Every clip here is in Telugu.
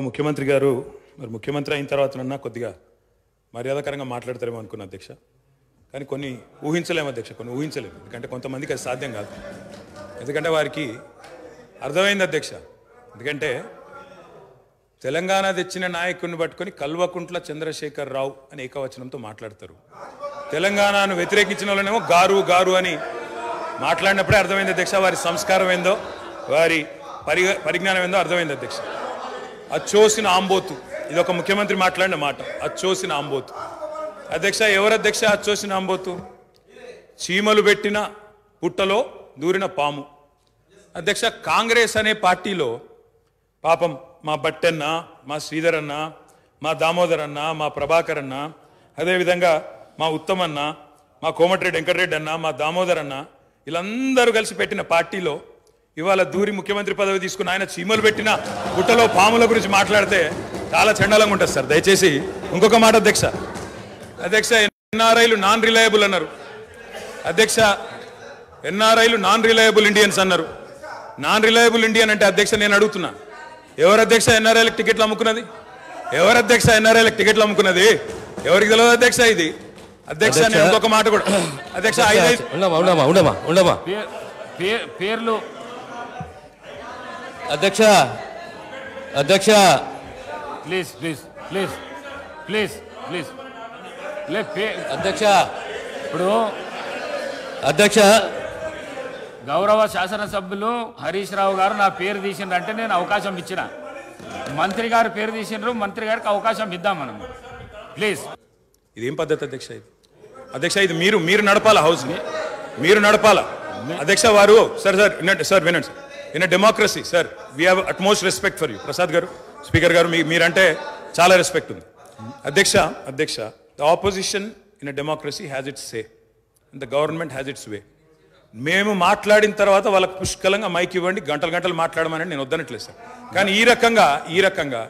ముఖ్యమంత్రి గారు మరి ముఖ్యమంత్రి అయిన తర్వాతనన్నా కొద్దిగా మర్యాదకరంగా మాట్లాడతారేమో అనుకున్నా అధ్యక్ష. కానీ కొన్ని ఊహించలేము అధ్యక్ష, కొన్ని ఊహించలేము. ఎందుకంటే కొంతమందికి అది సాధ్యం కాదు. ఎందుకంటే వారికి అర్థమైంది అధ్యక్ష. ఎందుకంటే తెలంగాణ తెచ్చిన నాయకుడిని పట్టుకొని కల్వకుంట్ల చంద్రశేఖర్ రావు అని ఏకవచనంతో మాట్లాడతారు. తెలంగాణను వ్యతిరేకించిన వాళ్ళనేమో గారు గారు అని మాట్లాడినప్పుడే అర్థమైంది అధ్యక్ష వారి సంస్కారం ఏందో, వారి పరిజ్ఞానం ఏందో అర్థమైంది అధ్యక్ష. అచ్చోసిన ఆంబోతు, ఇది ఒక ముఖ్యమంత్రి మాట్లాడిన మాట. అచ్చోసిన ఆంబోతు అధ్యక్ష. ఎవరు అధ్యక్ష అచ్చోసిన ఆంబోతు? చీమలు పెట్టిన పుట్టలో దూరిన పాము అధ్యక్ష. కాంగ్రెస్ అనే పార్టీలో పాపం మా బట్టన్న, మా శ్రీధర్ అన్న, మా దామోదర్ అన్న, మా ప్రభాకర్ అన్న, అదేవిధంగా మా ఉత్తమన్న, మా కోమటిరెడ్డి వెంకటరెడ్డి అన్న, మా దామోదర్ అన్న, వీళ్ళందరూ కలిసి పెట్టిన పార్టీలో ఇవాళ దూరి ముఖ్యమంత్రి పదవి తీసుకుని ఆయన చీమలు పెట్టిన పుట్టలో పాముల గురించి మాట్లాడితే చాలా చండాలంగా ఉంటుంది సార్. దయచేసి ఇంకొక మాట అధ్యక్ష. అధ్యక్ష ఎన్ఆర్ఐలు నాన్ రిలయబుల్ అన్నారు అధ్యక్ష. ఎన్ఆర్ఐలు నాన్ రిలయబుల్ ఇండియన్స్ అన్నారు. నాన్ రిలయబుల్ ఇండియన్ అంటే అధ్యక్ష నేను అడుగుతున్నా, ఎవరు అధ్యక్ష ఎన్ఆర్ఐలకు టికెట్లు అమ్ముకున్నది? ఎవరు అధ్యక్ష ఎన్ఆర్ఐలకు టికెట్లు అమ్ముకున్నది? ఎవరికి తెలియదు అధ్యక్ష ఇది? అధ్యక్ష నేను ఇంకొక మాట కూడా అధ్యక్ష పేర్లు అధ్యక్ష అధ్యక్ష please please please please please అధ్యక్ష ఇప్పుడు అధ్యక్ష గౌరవ శాసనసభ్యులు హరీష్ రావు గారు నా పేరు తీసిండ్రంటే నేను అవకాశం ఇచ్చిన. మంత్రి గారు పేరు తీసిండ్రు, మంత్రి గారికి అవకాశం ఇద్దాం మనం. ప్లీజ్. ఇదేం పద్ధతి అధ్యక్ష? ఇది అధ్యక్ష ఇది మీరు నడపాలా హౌస్ని, మీరు నడపాలా అధ్యక్ష. వారు సార్ సార్ వినండి sir. In a democracy sir we have utmost respect for you. Prasad garu, speaker garu, మీరంటే చాలా రెస్పెక్ట్ ఉంది అధ్యక్ష. అధ్యక్ష the opposition in a democracy has its say and the government has its way. మేము మాట్లాడిన తర్వాత వాళ్ళకు పుష్కలంగా మైక్ ఇవ్వండి, గంటలు గంటలు మాట్లాడమని నేను వద్దనట్లేదు సార్. కానీ ఈ రకంగా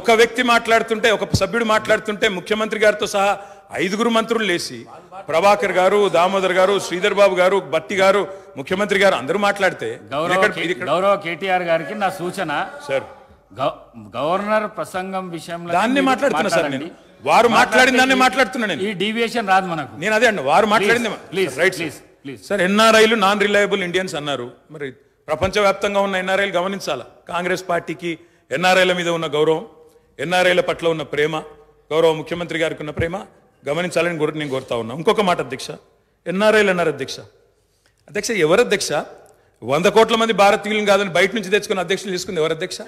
ఒక వ్యక్తి మాట్లాడుతుంటే, ఒక సభ్యుడు మాట్లాడుతుంటే ముఖ్యమంత్రి గారితో సహా 5 మంత్రులు లేచి ప్రభాకర్ గారు, దామోదర్ గారు, శ్రీధర్ బాబు గారు, బట్టి గారు, ముఖ్యమంత్రి గారు అందరూ మాట్లాడితే గౌరవ కేటీఆర్ గారికి నా సూచన సార్, గవర్నర్ ప్రసంగం విషయంలో దాన్ని మాట్లాడుతున్నా సార్. నేను వారు మాట్లాడిన దాన్ని మాట్లాడుతున్నాను. ఈ డీవియేషన్ రాదు మనకు. నేను అదే అండి, వారు మాట్లాడింది రైట్ సార్. ఎన్ఆర్ఐలు నాన్ రిలయబుల్ ఇండియన్స్ అన్నారు. మరి ప్రపంచవ్యాప్తంగా ఉన్న ఎన్ఆర్ఐలు గమనించాలా. కాంగ్రెస్ పార్టీకి ఎన్ఆర్ఐల మీద ఉన్న గౌరవం, ఎన్ఆర్ఐల పట్ల ఉన్న ప్రేమ, గౌరవ ముఖ్యమంత్రి గారికి ఉన్న ప్రేమ గమనించాలని నేను కోరుతా ఉన్నా. ఇంకొక మాట అధ్యక్ష, ఎన్ఆర్ఐలు అన్నారు అధ్యక్ష. అధ్యక్ష ఎవరు అధ్యక్ష? 100 కోట్ల మంది భారతీయులను కాదని బయట నుంచి తెచ్చుకున్న అధ్యక్షులు తీసుకుంది ఎవరు అధ్యక్ష?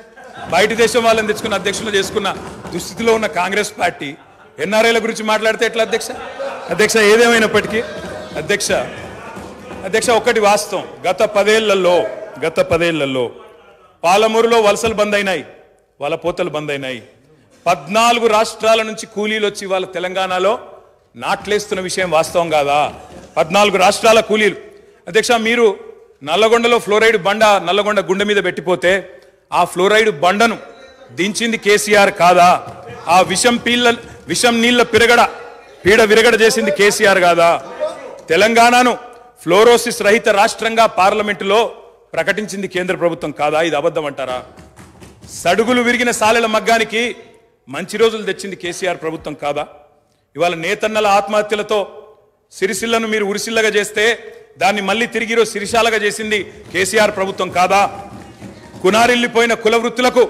బయట దేశం వాళ్ళని తెచ్చుకున్న అధ్యక్షులు చేసుకున్న దుస్థితిలో ఉన్న కాంగ్రెస్ పార్టీ ఎన్ఆర్ఐల గురించి మాట్లాడితే ఎట్లా అధ్యక్ష? అధ్యక్ష ఏదేమైనప్పటికీ అధ్యక్ష ఒకటి వాస్తవం, గత 10 ఏళ్లలో పాలమూరులో వలసలు బంద్ అయినాయి, వాళ్ళ పోతలు బంద్ అయినాయి. 14 రాష్ట్రాల నుంచి కూలీలు వచ్చి వాళ్ళ తెలంగాణలో నాట్లేస్తున్న విషయం వాస్తవం కాదా? 14 రాష్ట్రాల కూలీలు అధ్యక్ష. మీరు నల్లగొండలో ఫ్లోరైడ్ బండ నల్లగొండ గుండె మీద పెట్టిపోతే ఆ ఫ్లోరైడ్ బండను దించింది కేసీఆర్ కాదా? ఆ విషం నీళ్ల పీడ విరగడ చేసింది కేసీఆర్ కాదా? తెలంగాణను ఫ్లోరోసిస్ రహిత రాష్ట్రంగా పార్లమెంటులో ప్రకటించింది కేంద్ర ప్రభుత్వం కాదా? ఇది అబద్ధం అంటారా? సడుగులు విరిగిన సాలెల మగ్గానికి మంచి రోజులు తెచ్చింది కేసీఆర్ ప్రభుత్వం కాదా? ఇవాళ నేతన్నల ఆత్మహత్యలతో సిరిసిల్లను మీరు ఉరిసిల్లగా చేస్తే దాన్ని మళ్ళీ తిరిగి సిరిశాలగా చేసింది కేసీఆర్ ప్రభుత్వం కాదా? కునారిల్లిపోయిన కుల వృత్తులకు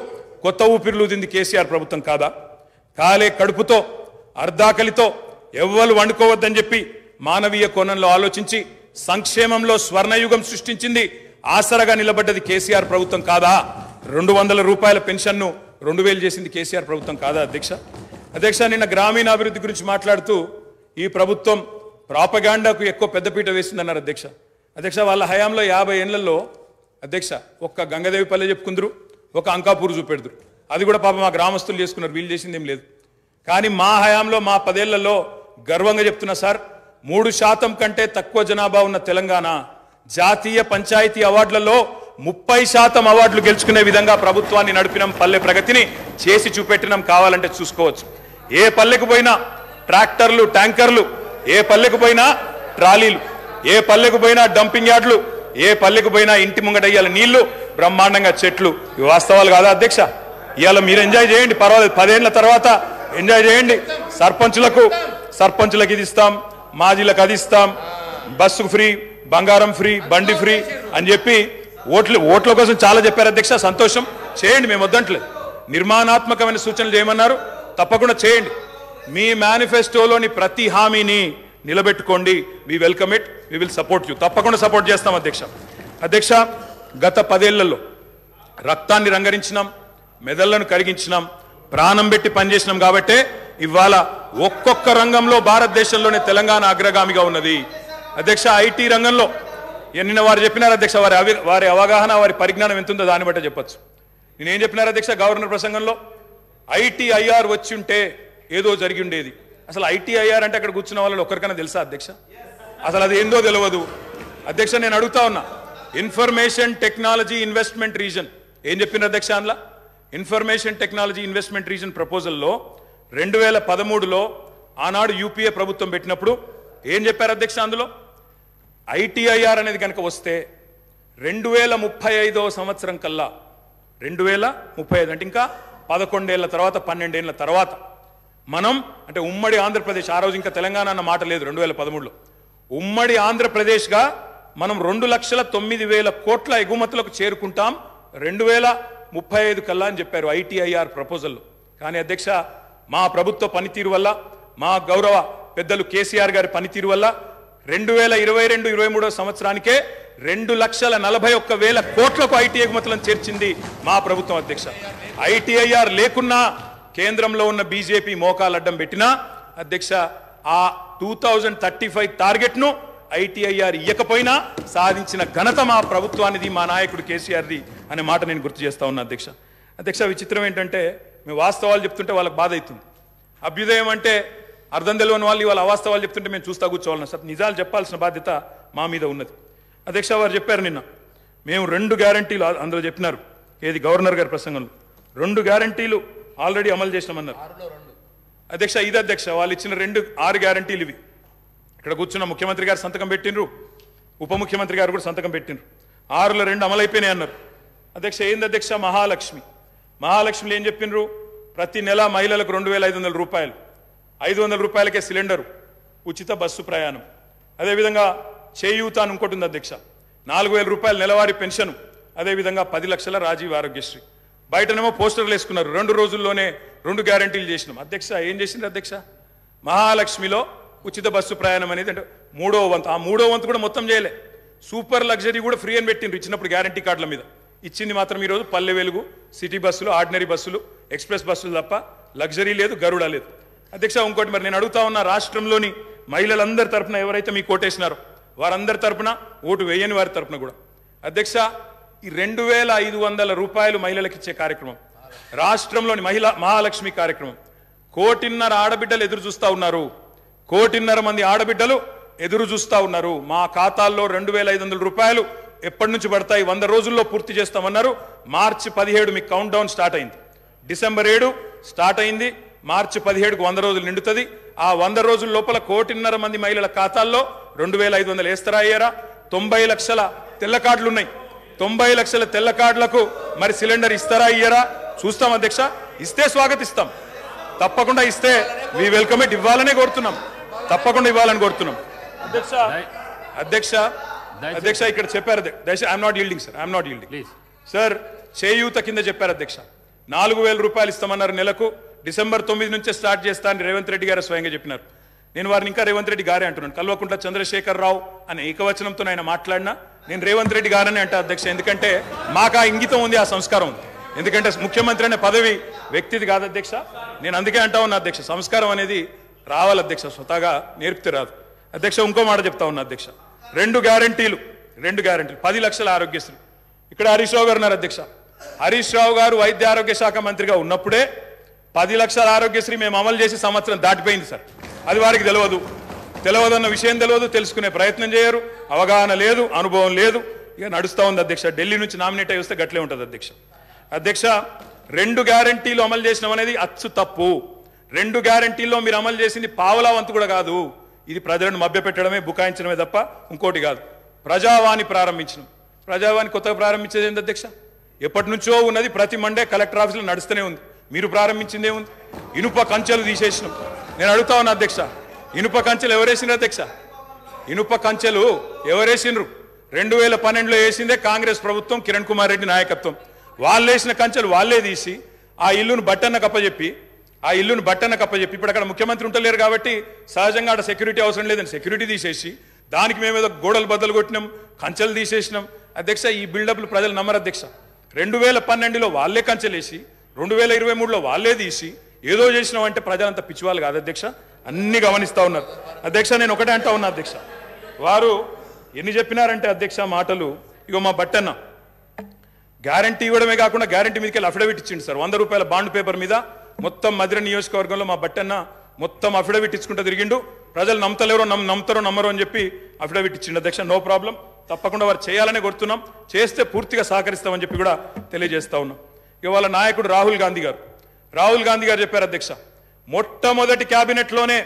కొత్త ఊపిరులు ఊదింది కేసీఆర్ ప్రభుత్వం కాదా? కాలే కడుపుతో అర్ధాకలితో ఎవ్వరు వండుకోవద్దని చెప్పి మానవీయ కోణంలో ఆలోచించి సంక్షేమంలో స్వర్ణయుగం సృష్టించింది, ఆసరగా నిలబడ్డది కేసీఆర్ ప్రభుత్వం కాదా? 200 రూపాయల పెన్షన్ను 2000 చేసింది కేసీఆర్ ప్రభుత్వం కాదా అధ్యక్ష? నిన్న గ్రామీణాభివృద్ధి గురించి మాట్లాడుతూ ఈ ప్రభుత్వం ప్రాపగాండాకు ఎక్కువ పెద్దపీట వేసిందన్నారు అధ్యక్ష. వాళ్ళ హయాంలో 50 ఏళ్లలో అధ్యక్ష ఒక్క గంగదేవి పల్లె చెప్పుకుందరు, ఒక అంకాపూర్ చూపెడుదురు. అది కూడా పాపం మా గ్రామస్తులు చేసుకున్నారు, వీళ్ళు చేసింది ఏం లేదు. కానీ మా హయాంలో మా 10 ఏళ్లలో గర్వంగా చెప్తున్నా సార్, 3% కంటే తక్కువ జనాభా ఉన్న తెలంగాణ జాతీయ పంచాయతీ అవార్డులలో 30% అవార్డులు గెలుచుకునే విధంగా ప్రభుత్వాన్ని నడిపినాం. పల్లె ప్రగతిని చేసి చూపెట్టినాం. కావాలంటే చూసుకోవచ్చు. ఏ పల్లెకు పోయినా ట్రాక్టర్లు, ట్యాంకర్లు, ఏ పల్లెకు పోయినా ట్రాలీలు, ఏ పల్లెకు పోయినా డంపింగ్ యార్డులు, ఏ పల్లెకు పోయినా ఇంటి ముంగటయ్యాల నీళ్లు, బ్రహ్మాండంగా చెట్లు. ఇవి వాస్తవాలు కాదా అధ్యక్ష? ఇవాళ మీరు ఎంజాయ్ చేయండి, పర్వాలేదు. 10 ఏళ్ల తర్వాత ఎంజాయ్ చేయండి. సర్పంచులకు ఇది ఇస్తాం, మాజీలకు అది ఇస్తాం, బస్సు ఫ్రీ, బంగారం ఫ్రీ, బండి ఫ్రీ అని చెప్పి ఓట్ల కోసం చాలా చెప్పారు అధ్యక్ష. సంతోషం, చేయండి, మేము వద్దంటలేదు. నిర్మాణాత్మకమైన సూచనలు చేయమన్నారు, తప్పకుండా చేయండి. మీ మేనిఫెస్టోలోని ప్రతి హామీని నిలబెట్టుకోండి. We welcome it, we will support you. తప్పకుండా సపోర్ట్ చేస్తాం అధ్యక్ష. గత 10 ఏళ్లలో రక్తాన్ని రంగరించినాం, మెదళ్లను కరిగించినాం, ప్రాణం పెట్టి పనిచేసినాం. కాబట్టే ఇవాళ ఒక్కొక్క రంగంలో భారతదేశంలోనే తెలంగాణ అగ్రగామిగా ఉన్నది అధ్యక్ష. ఐటీ రంగంలో నిన్న వారు చెప్పినారు అధ్యక్ష, వారి అవగాహన, వారి పరిజ్ఞానం ఎంతుందో దాన్ని బట్టే చెప్పొచ్చు. నేనేం చెప్పినారు అధ్యక్ష గవర్నర్ ప్రసంగంలో? ITIR వచ్చి ఉంటే ఏదో జరిగి ఉండేది. అసలు ITIR అంటే అక్కడ కూర్చున్న వాళ్ళు ఒక్కరికైనా తెలుసా అధ్యక్ష? అసలు అది ఏందో తెలియదు అధ్యక్ష. నేను అడుగుతా ఉన్నా, ఇన్ఫర్మేషన్ టెక్నాలజీ ఇన్వెస్ట్మెంట్ రీజన్ ఏం చెప్పిన అధ్యక్ష? అందులో ఇన్ఫర్మేషన్ టెక్నాలజీ ఇన్వెస్ట్మెంట్ రీజన్ ప్రపోజల్లో 2013లో ఆనాడు UPA ప్రభుత్వం పెట్టినప్పుడు ఏం చెప్పారు అధ్యక్ష? అందులో ITIR అనేది కనుక వస్తే 2035వ సంవత్సరం కల్లా, 2035 అంటే ఇంకా 11 ఏళ్ల తర్వాత, 12 ఏళ్ల తర్వాత మనం, అంటే ఉమ్మడి ఆంధ్రప్రదేశ్, ఆ రోజు ఇంకా తెలంగాణ అన్న మాట లేదు 2013లో, ఉమ్మడి ఆంధ్రప్రదేశ్గా మనం 2,09,000 కోట్ల ఎగుమతులకు చేరుకుంటాం 2035 కల్లా అని చెప్పారు ITIR ప్రపోజల్లో. కానీ అధ్యక్ష, మా ప్రభుత్వ పనితీరు వల్ల, మా గౌరవ పెద్దలు కేసీఆర్ గారి పనితీరు వల్ల 2022-23 సంవత్సరానికే 2,41,000 కోట్లకు IT ఎగుమతులను చేర్చింది మా ప్రభుత్వం అధ్యక్ష. ITIR లేకున్నా కేంద్రంలో ఉన్న బీజేపీ మోకాలు అడ్డం పెట్టినా అధ్యక్ష, ఆ 2035 టార్గెట్ను ITIR ఇయ్యకపోయినా సాధించిన ఘనత మా ప్రభుత్వానిది, మా నాయకుడు కేసీఆర్ది అనే మాట నేను గుర్తు చేస్తా ఉన్నా అధ్యక్ష. విచిత్రం ఏంటంటే, మేము వాస్తవాలు చెప్తుంటే వాళ్ళకి బాధ అవుతుంది. అభ్యుదయం అంటే అర్థం తెలియని వాళ్ళు ఇవాళ అవాస్తవాలు చెప్తుంటే మేము చూస్తా కూర్చోవాలన్నా సార్, నిజాలు చెప్పాల్సిన బాధ్యత మా మీద ఉన్నది అధ్యక్ష. వారు చెప్పారు నిన్న, మేము 2 గ్యారంటీలు అందులో చెప్పినారు, ఏది గవర్నర్ గారి ప్రసంగంలో 2 గ్యారంటీలు ఆల్రెడీ అమలు చేసినామన్నారు అధ్యక్ష. ఇది అధ్యక్ష, వాళ్ళు ఇచ్చిన 6 గ్యారంటీలు ఇవి. ఇక్కడ కూర్చున్న ముఖ్యమంత్రి గారు సంతకం పెట్టినరు, ఉప ముఖ్యమంత్రి గారు కూడా సంతకం పెట్టినరు. 6లో 2 అమలైపోయినాయి అన్నారు అధ్యక్ష. ఏంది అధ్యక్ష? మహాలక్ష్మిలో ఏం చెప్పినరు? ప్రతి నెల మహిళలకు 2,500 రూపాయలు, 500 రూపాయలకే సిలిండరు, ఉచిత బస్సు ప్రయాణం. అదేవిధంగా చేయూత అని ఇంకోటి ఉంది అధ్యక్ష, 4,000 రూపాయలు నెలవారీ పెన్షన్. అదేవిధంగా 10 లక్షల రాజీవ్ ఆరోగ్యశ్రీ. బయటనేమో పోస్టర్లు వేసుకున్నారు, 2 రోజుల్లోనే 2 గ్యారంటీలు చేసినాం అధ్యక్ష. ఏం చేసిండ్రు అధ్యక్ష? మహాలక్ష్మిలో ఉచిత బస్సు ప్రయాణం అనేది అంటే 3వ వంతు, ఆ 3వ వంతు కూడా మొత్తం చేయలే. సూపర్ లగ్జరీ కూడా ఫ్రీ అని పెట్టిండ్రు ఇచ్చినప్పుడు గ్యారంటీ కార్డుల మీద. ఇచ్చింది మాత్రం ఈరోజు పల్లె వెలుగు, సిటీ బస్సులు, ఆర్డినరీ బస్సులు, ఎక్స్ప్రెస్ బస్సులు తప్ప లగ్జరీ లేదు, గరుడ లేదు అధ్యక్ష. ఇంకోటి మరి నేను అడుగుతా ఉన్నా, రాష్ట్రంలోని మహిళలందరి తరపున ఎవరైతే మీకు ఓటేసినారో వారందరి తరపున, ఓటు వేయని వారి తరపున కూడా అధ్యక్ష, ఈ 2,500 రూపాయలు మహిళలకు ఇచ్చే కార్యక్రమం, రాష్ట్రంలోని మహాలక్ష్మి కార్యక్రమం, 1,500,000 ఆడబిడ్డలు ఎదురు చూస్తా ఉన్నారు, 1,500,000 మంది ఆడబిడ్డలు ఎదురు చూస్తా ఉన్నారు. మా ఖాతాల్లో 2,500 రూపాయలు ఎప్పటి నుంచి పడతాయి? 100 రోజుల్లో పూర్తి చేస్తామన్నారు. మార్చి 17 మీకు కౌంట్ డౌన్ స్టార్ట్ అయింది, డిసెంబర్ 7 స్టార్ట్ అయింది, మార్చి 17కు 100 రోజులు నిండుతుంది. ఆ 100 రోజుల లోపల 1,500,000 మంది మహిళల ఖాతాల్లో 2,500 వేస్తారా అయ్యారా? 90 లక్షల తెల్ల కార్డులు ఉన్నాయి, 90 లక్షల తెల్ల కార్డులకు మరి సిలిండర్ ఇస్తారా అయ్యారా? చూస్తాం అధ్యక్ష. ఇస్తే స్వాగతిస్తాం, తప్పకుండా ఇస్తే వి వెల్కమ్ ఇట్. ఇవ్వాలనే కోరుతున్నాం, తప్పకుండా ఇవ్వాలని కోరుతున్నాం అధ్యక్ష. ఇక్కడ చెప్పారు I'm not yielding sir, I'm not yielding sir. చేయూత కింద చెప్పారు అధ్యక్ష, 4,000 రూపాయలు ఇస్తామన్నారు నెలకు, డిసెంబర్ 9 నుంచే స్టార్ట్ చేస్తా అని రేవంత్ రెడ్డి గారు స్వయంగా చెప్పినారు. నేను వారిని ఇంకా రేవంత్ రెడ్డి గారే అంటున్నాను. కల్వకుంట్ల చంద్రశేఖర్ రావు అనే ఏకవచనంతో ఆయన మాట్లాడినా నేను రేవంత్ రెడ్డి గారని అంటా అధ్యక్ష. ఎందుకంటే మాకు ఆ ఇంగితం ఉంది, ఆ సంస్కారం ఉంది. ఎందుకంటే ముఖ్యమంత్రి అనే పదవి వ్యక్తిది కాదు అధ్యక్ష. నేను అందుకే అంటా ఉన్నా అధ్యక్ష, సంస్కారం అనేది రావాలి అధ్యక్ష, స్వతహాగా నేర్పితే రాదు అధ్యక్ష. ఇంకో మాట చెప్తా ఉన్నా అధ్యక్ష, 2 గ్యారంటీలు 10 లక్షల ఆరోగ్యశ్రీ. ఇక్కడ హరీష్ రావు గారు ఉన్నారు అధ్యక్ష. హరీష్ రావు గారు వైద్య ఆరోగ్య శాఖ మంత్రిగా ఉన్నప్పుడే 10 లక్షల ఆరోగ్యశ్రీ మేము అమలు చేసి సంవత్సరం దాటిపోయింది సార్. అది వారికి తెలియదన్న విషయం తెలియదు, తెలుసుకునే ప్రయత్నం చేయరు, అవగాహన లేదు, అనుభవం లేదు, ఇక నడుస్తూ ఉంది అధ్యక్ష. ఢిల్లీ నుంచి నామినేట్ అయి వస్తే గట్లే ఉంటుంది అధ్యక్ష. 2 గ్యారంటీలు అమలు చేసినాం అనేది అచ్చు తప్పు. 2 గ్యారంటీల్లో మీరు అమలు చేసింది పావలా వంతు కూడా కాదు. ఇది ప్రజలను మభ్యపెట్టడమే, బుకాయించడమే తప్ప ఇంకోటి కాదు. ప్రజావాణి ప్రారంభించినాం. ప్రజావాణి కొత్తగా ప్రారంభించేది ఏంటి అధ్యక్ష? ఎప్పటి నుంచో ఉన్నది, ప్రతి మండే కలెక్టర్ ఆఫీసులో నడుస్తూనే ఉంది. మీరు ప్రారంభించిందే ఉంది. ఇనుప కంచెలు తీసేసినాం. నేను అడుగుతా ఉన్నా అధ్యక్ష, ఇనుప కంచెలు ఎవరేసినారు అధ్యక్ష? ఇనుప కంచెలు ఎవరేసినరు? 2012లో వేసిందే కాంగ్రెస్ ప్రభుత్వం, కిరణ్ కుమార్ రెడ్డి నాయకత్వం. వాళ్ళు వేసిన కంచెలు వాళ్ళే తీసి ఆ ఇల్లును బట్టన్న కప్పచెప్పి ఇప్పుడు అక్కడ ముఖ్యమంత్రి ఉంటలేరు కాబట్టి సహజంగా అక్కడ సెక్యూరిటీ అవసరం లేదని సెక్యూరిటీ తీసేసి దానికి మేమేదో గోడలు బద్దలు కొట్టినాం, కంచెలు తీసేసినాం. అధ్యక్ష, ఈ బిల్డప్లు ప్రజలు నమ్మరు అధ్యక్ష. 2012లో వాళ్ళే కంచెలేసి 2023లో వాళ్ళే తీసి ఏదో చేసినాం అంటే ప్రజలంతా పిచ్చివాళ్ళు కాదు అధ్యక్ష, అన్ని గమనిస్తా ఉన్నారు. అధ్యక్ష, నేను ఒకటే అంటా ఉన్నా అధ్యక్ష, వారు ఎన్ని చెప్పినారంటే అధ్యక్ష మాటలు, ఇగో మా బట్టన్న గ్యారంటీ ఇవ్వడమే కాకుండా గ్యారంటీ మీదకి వెళ్ళి అఫిడవిట్ ఇచ్చిండు సార్. 100 రూపాయల బాండ్ పేపర్ మీద మొత్తం మధిర నియోజకవర్గంలో మా బట్టన్న మొత్తం అఫిడవిట్ ఇచ్చుకుంటూ తిరిగిండు. ప్రజలు నమ్మతలేరో నమ్ముతారో నమ్మరో అని చెప్పి అఫిడవిట్ ఇచ్చిండు అధ్యక్ష. నో ప్రాబ్లం, తప్పకుండా వారు చేయాలనే కోరుతున్నాం, చేస్తే పూర్తిగా సహకరిస్తామని చెప్పి కూడా తెలియజేస్తా ఉన్నాం. ఇవాళ నాయకుడు రాహుల్ గాంధీ గారు చెప్పారు అధ్యక్ష, మొట్టమొదటి క్యాబినెట్లోనే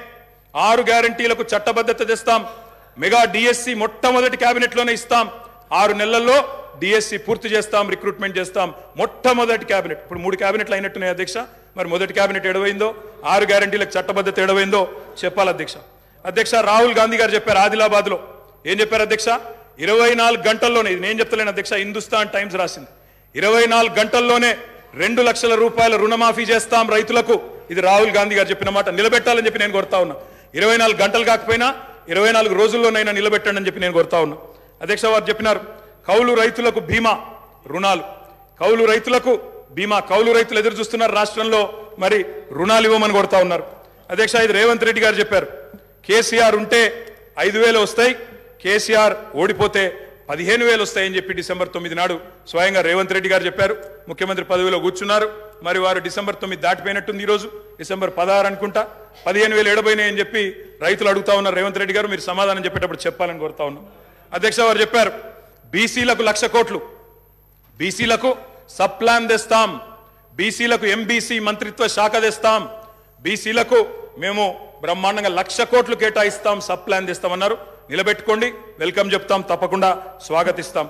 6 గ్యారంటీలకు చట్టబద్ధత తెస్తాం, మెగా డిఎస్సి మొట్టమొదటి క్యాబినెట్లోనే ఇస్తాం, 6 నెలల్లో డిఎస్సి పూర్తి చేస్తాం, రిక్రూట్మెంట్ చేస్తాం. మొట్టమొదటి క్యాబినెట్. ఇప్పుడు 3 క్యాబినెట్లు అయినట్టున్నాయి అధ్యక్ష. మరి మొదటి క్యాబినెట్ ఎడవైందో, 6 గ్యారంటీలకు చట్టబద్ధత ఎడవైందో చెప్పాలి అధ్యక్ష. అధ్యక్ష, రాహుల్ గాంధీ గారు చెప్పారు ఆదిలాబాద్లో. ఏం చెప్పారు అధ్యక్ష? 24 గంటల్లోనే, ఇది నేను చెప్తలేను అధ్యక్ష, హిందుస్థాన్ టైమ్స్ రాసింది, 24 గంటల్లోనే 2 లక్షల రూపాయల రుణమాఫీ చేస్తాం రైతులకు. ఇది రాహుల్ గాంధీ గారు చెప్పిన మాట. నిలబెట్టాలని చెప్పి నేను కోరుతా ఉన్నా. 24 గంటలు కాకపోయినా 24 రోజుల్లోనైనా నిలబెట్టండి అని చెప్పి నేను కోరుతా ఉన్నా. అధ్యక్ష, వారు చెప్పినారు కౌలు రైతులకు బీమా రుణాలు, కౌలు రైతులకు బీమా, కౌలు రైతులు ఎదురు చూస్తున్నారు రాష్ట్రంలో, మరి రుణాలు ఇవ్వమని కోరుతా ఉన్నారు. అధ్యక్ష, ఇది రేవంత్ రెడ్డి గారు చెప్పారు. కేసీఆర్ ఉంటే 5,000 వస్తాయి, కేసీఆర్ ఓడిపోతే 15,000 వస్తాయని చెప్పి డిసెంబర్ 9 నాడు స్వయంగా రేవంత్ రెడ్డి గారు చెప్పారు. ముఖ్యమంత్రి పదవిలో కూర్చున్నారు. మరి వారు డిసెంబర్ 9 దాటిపోయినట్టుంది. ఈరోజు డిసెంబర్ 16 అనుకుంటా. 15,000 ఎడబోయినాయని చెప్పి రైతులు అడుగుతా ఉన్నారు. రేవంత్ రెడ్డి గారు మీరు సమాధానం చెప్పేటప్పుడు చెప్పాలని కోరుతా ఉన్నాం. అధ్యక్ష, వారు చెప్పారు బీసీలకు 1,00,000 కోట్లు, బీసీలకు సబ్ ప్లాన్ తెస్తాం, బీసీలకు ఎంబీసీ మంత్రిత్వ శాఖ తెస్తాం, బీసీలకు మేము బ్రహ్మాండంగా 1,00,000 కోట్లు కేటాయిస్తాం, సబ్ ప్లాన్ తెస్తామన్నారు. నిలబెట్టుకోండి, వెల్కమ్ చెప్తాం, తప్పకుండా స్వాగతిస్తాం.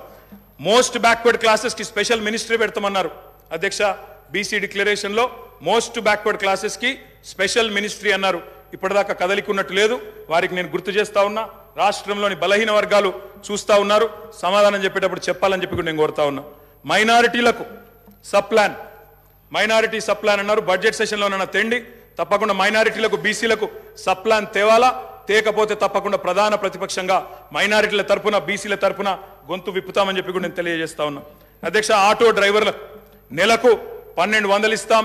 మోస్ట్ బ్యాక్వర్డ్ క్లాసెస్ కి స్పెషల్ మినిస్ట్రీ పెడతామన్నారు. అధ్యక్ష, బీసీ డిక్లరేషన్ లో మోస్ట్ బ్యాక్వర్డ్ క్లాసెస్ కి స్పెషల్ మినిస్ట్రీ అన్నారు. ఇప్పటిదాకా కదలికున్నట్టు లేదు. వారికి నేను గుర్తు చేస్తా ఉన్నా. రాష్ట్రంలోని బలహీన వర్గాలు చూస్తా ఉన్నారు. సమాధానం చెప్పేటప్పుడు చెప్పాలని చెప్పి నేను కోరుతా ఉన్నా. మైనారిటీలకు sub plan, minority sub plan అన్నారు. బడ్జెట్ సెషన్లోనన్నా తెండి, తప్పకుండా మైనారిటీలకు బీసీలకు సబ్ ప్లాన్ తేవాలా. తేకపోతే తప్పకుండా ప్రధాన ప్రతిపక్షంగా మైనారిటీల తరపున బీసీల తరపున గొంతు విప్పుతామని చెప్పి కూడా నేను తెలియజేస్తా ఉన్నా. అధ్యక్ష, ఆటో డ్రైవర్లకు నెలకు 1,200 ఇస్తాం,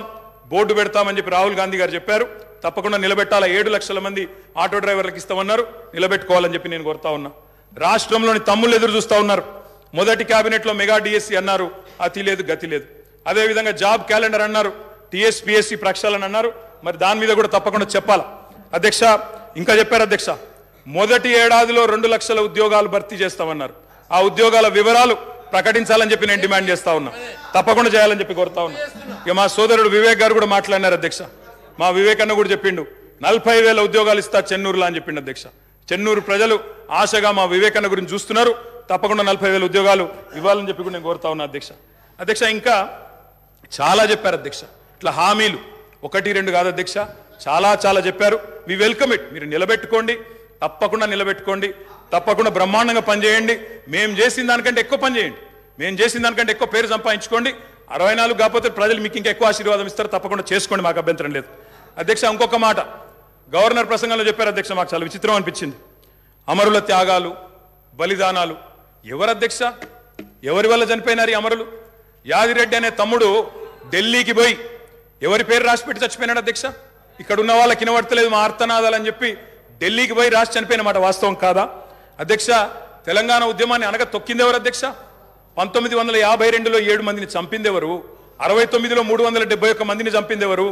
బోర్డు పెడతామని చెప్పి రాహుల్ గాంధీ గారు చెప్పారు. తప్పకుండా నిలబెట్టాలా. 7 లక్షల మంది ఆటో డ్రైవర్లకు ఇస్తామన్నారు. నిలబెట్టుకోవాలని చెప్పి నేను కోరుతా ఉన్నా. రాష్ట్రంలోని తమ్ముళ్ళు ఎదురు చూస్తా ఉన్నారు. మొదటి కేబినెట్లో మెగా డిఎస్సి అన్నారు, అతి లేదు గతి లేదు. అదేవిధంగా జాబ్ క్యాలెండర్ అన్నారు, టీఎస్పీఎస్సీ ప్రక్షాళన అన్నారు. మరి దాని మీద కూడా తప్పకుండా చెప్పాలా. అధ్యక్ష, ఇంకా చెప్పారు అధ్యక్ష, మొదటి ఏడాదిలో 2 లక్షల ఉద్యోగాలు భర్తీ చేస్తామన్నారు. ఆ ఉద్యోగాల వివరాలు ప్రకటించాలని చెప్పి నేను డిమాండ్ చేస్తా ఉన్నా. తప్పకుండా చేయాలని చెప్పి కోరుతా ఉన్నా. ఇక మా సోదరుడు వివేక్ గారు కూడా మాట్లాడినారు అధ్యక్ష. మా వివేక్ అన్న కూడా చెప్పిండు 40,000 ఉద్యోగాలు ఇస్తా చెన్నూరులో అని చెప్పిండు అధ్యక్ష. చెన్నూరు ప్రజలు ఆశగా మా వివేక్ అన్న గురించి చూస్తున్నారు. తప్పకుండా 40,000 ఉద్యోగాలు ఇవ్వాలని చెప్పి కూడా నేను కోరుతా ఉన్నా అధ్యక్ష. అధ్యక్ష, ఇంకా చాలా చెప్పారు అధ్యక్ష. ఇట్లా హామీలు 1-2 కాదు అధ్యక్ష, చాలా చెప్పారు. We welcome it. మీరు నిలబెట్టుకోండి, తప్పకుండా నిలబెట్టుకోండి, తప్పకుండా బ్రహ్మాండంగా పనిచేయండి. మేము చేసిన దానికంటే ఎక్కువ పని చేయండి, మేము చేసిన దానికంటే ఎక్కువ పేరు సంపాదించుకోండి. 64 కాకపోతే ప్రజలు మీకు ఇంకా ఎక్కువ ఆశీర్వాదం ఇస్తారు. తప్పకుండా చేసుకోండి, మాకు అభ్యంతరం లేదు. అధ్యక్ష, ఇంకొక మాట గవర్నర్ ప్రసంగంలో చెప్పారు అధ్యక్ష. మాకు చాలా విచిత్రం అనిపించింది. అమరుల త్యాగాలు, బలిదానాలు ఎవరు అధ్యక్ష? ఎవరి వల్ల చనిపోయినారు ఈ అమరులు? యాదిరెడ్డి అనే తమ్ముడు ఢిల్లీకి పోయి ఎవరి పేరు రాసి పెట్టి చచ్చిపోయినాడు అధ్యక్ష? ఇక్కడ ఉన్న వాళ్ళకి వినబడతలేదు మా ఆర్తనాదాలు అని చెప్పి ఢిల్లీకి పోయి రాసి చనిపోయిన మాట వాస్తవం కాదా అధ్యక్ష? తెలంగాణ ఉద్యమాన్ని అనగా తొక్కింది ఎవరు అధ్యక్ష? 1952లో 7 మందిని చంపింది ఎవరు? 69లో 371 మందిని చంపింది ఎవరు?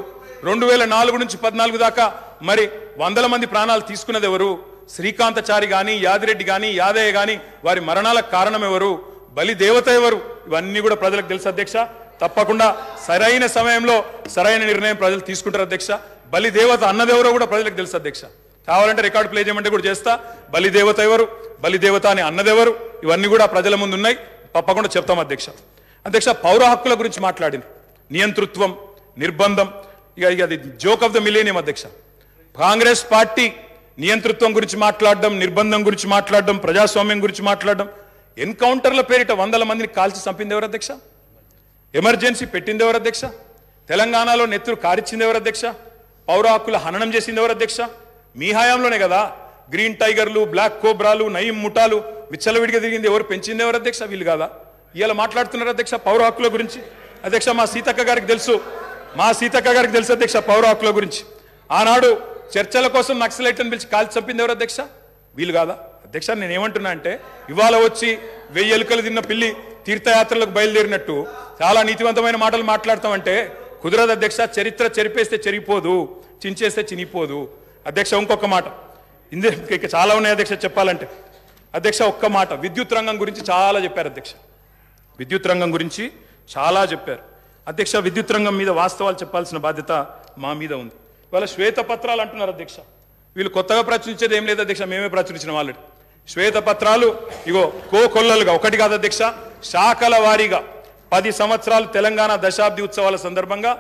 2004 నుంచి 14 దాకా మరి 100 మంది ప్రాణాలు తీసుకున్నది ఎవరు? శ్రీకాంతచారి గాని, యాదిరెడ్డి గాని, యాదయ్య గాని వారి మరణాలకు కారణం ఎవరు? బలి దేవత ఎవరు? ఇవన్నీ కూడా ప్రజలకు తెలుసు అధ్యక్ష. తప్పకుండా సరైన సమయంలో సరైన నిర్ణయం ప్రజలు తీసుకుంటారు అధ్యక్ష. బలి దేవత అన్నదెవరో కూడా ప్రజలకు తెలుసు అధ్యక్ష. కావాలంటే రికార్డు ప్లే చేయమంటే కూడా చేస్తా. బలి దేవత ఎవరు, బలి దేవత అని అన్నదెవరు, ఇవన్నీ కూడా ప్రజల ముందు ఉన్నాయి. తప్పకుండా చెప్తాం అధ్యక్ష. అధ్యక్ష పౌర హక్కుల గురించి మాట్లాడింది, నియంతృత్వం, నిర్బంధం, ఇక అది జోక్ ఆఫ్ ద మిలేనియం అధ్యక్ష. కాంగ్రెస్ పార్టీ నియంతృత్వం గురించి మాట్లాడడం, నిర్బంధం గురించి మాట్లాడడం, ప్రజాస్వామ్యం గురించి మాట్లాడడం, ఎన్కౌంటర్ల పేరిట 100 మందిని కాల్చి చంపింది ఎవరు అధ్యక్ష? ఎమర్జెన్సీ పెట్టింది ఎవరు అధ్యక్ష? తెలంగాణలో నెత్తురు కారిచ్చింది ఎవరు అధ్యక్ష? పౌర హక్కుల హననం చేసింది ఎవరు అధ్యక్ష? మీ హయాంలోనే కదా గ్రీన్ టైగర్లు, బ్లాక్ కోబ్రాలు, నయీం ముఠాలు విచ్చలవిడిగా తిరిగింది ఎవరు? పెంచింది ఎవరు అధ్యక్ష? వీళ్ళు కాదా? ఇవాళ మాట్లాడుతున్నారు అధ్యక్ష పౌర హక్కుల గురించి. అధ్యక్ష మా సీతక్క గారికి తెలుసు అధ్యక్ష పౌర హక్కుల గురించి. ఆనాడు చర్చల కోసం నక్సలైట్లను పిలిచి కాల్చి చంపింది ఎవరు అధ్యక్ష? వీళ్ళు కాదా? అధ్యక్ష నేనేమంటున్నా అంటే ఇవాళ వచ్చి 1000 ఎలుకలు తిన్న పిల్లి తీర్థయాత్రలకు బయలుదేరినట్టు చాలా నీతివంతమైన మాటలు మాట్లాడతామంటే కుదరదు అధ్యక్ష. చరిత్ర చెరిపేస్తే చెరిగిపోదు, చించేస్తే చినిపోదు. అధ్యక్ష ఇంకొక మాట, ఇక చాలా ఉన్నాయి అధ్యక్ష చెప్పాలంటే. అధ్యక్ష ఒక్క మాట, విద్యుత్ రంగం గురించి చాలా చెప్పారు అధ్యక్ష. విద్యుత్ రంగం గురించి చాలా చెప్పారు అధ్యక్ష. విద్యుత్ రంగం మీద వాస్తవాలు చెప్పాల్సిన బాధ్యత మా మీద ఉంది. ఇవాళ శ్వేతపత్రాలు అంటున్నారు అధ్యక్ష. వీళ్ళు కొత్తగా ప్రచురించేది ఏం లేదు అధ్యక్ష, మేమే ప్రచురించిన ఆల్రెడీ శ్వేతపత్రాలు. ఇగో కోకొల్లలుగా ఒకటి కాదు అధ్యక్ష, శాఖల వారీగా 10 సంవత్సరాలు తెలంగాణ దశాబ్ది ఉత్సవాల సందర్భంగా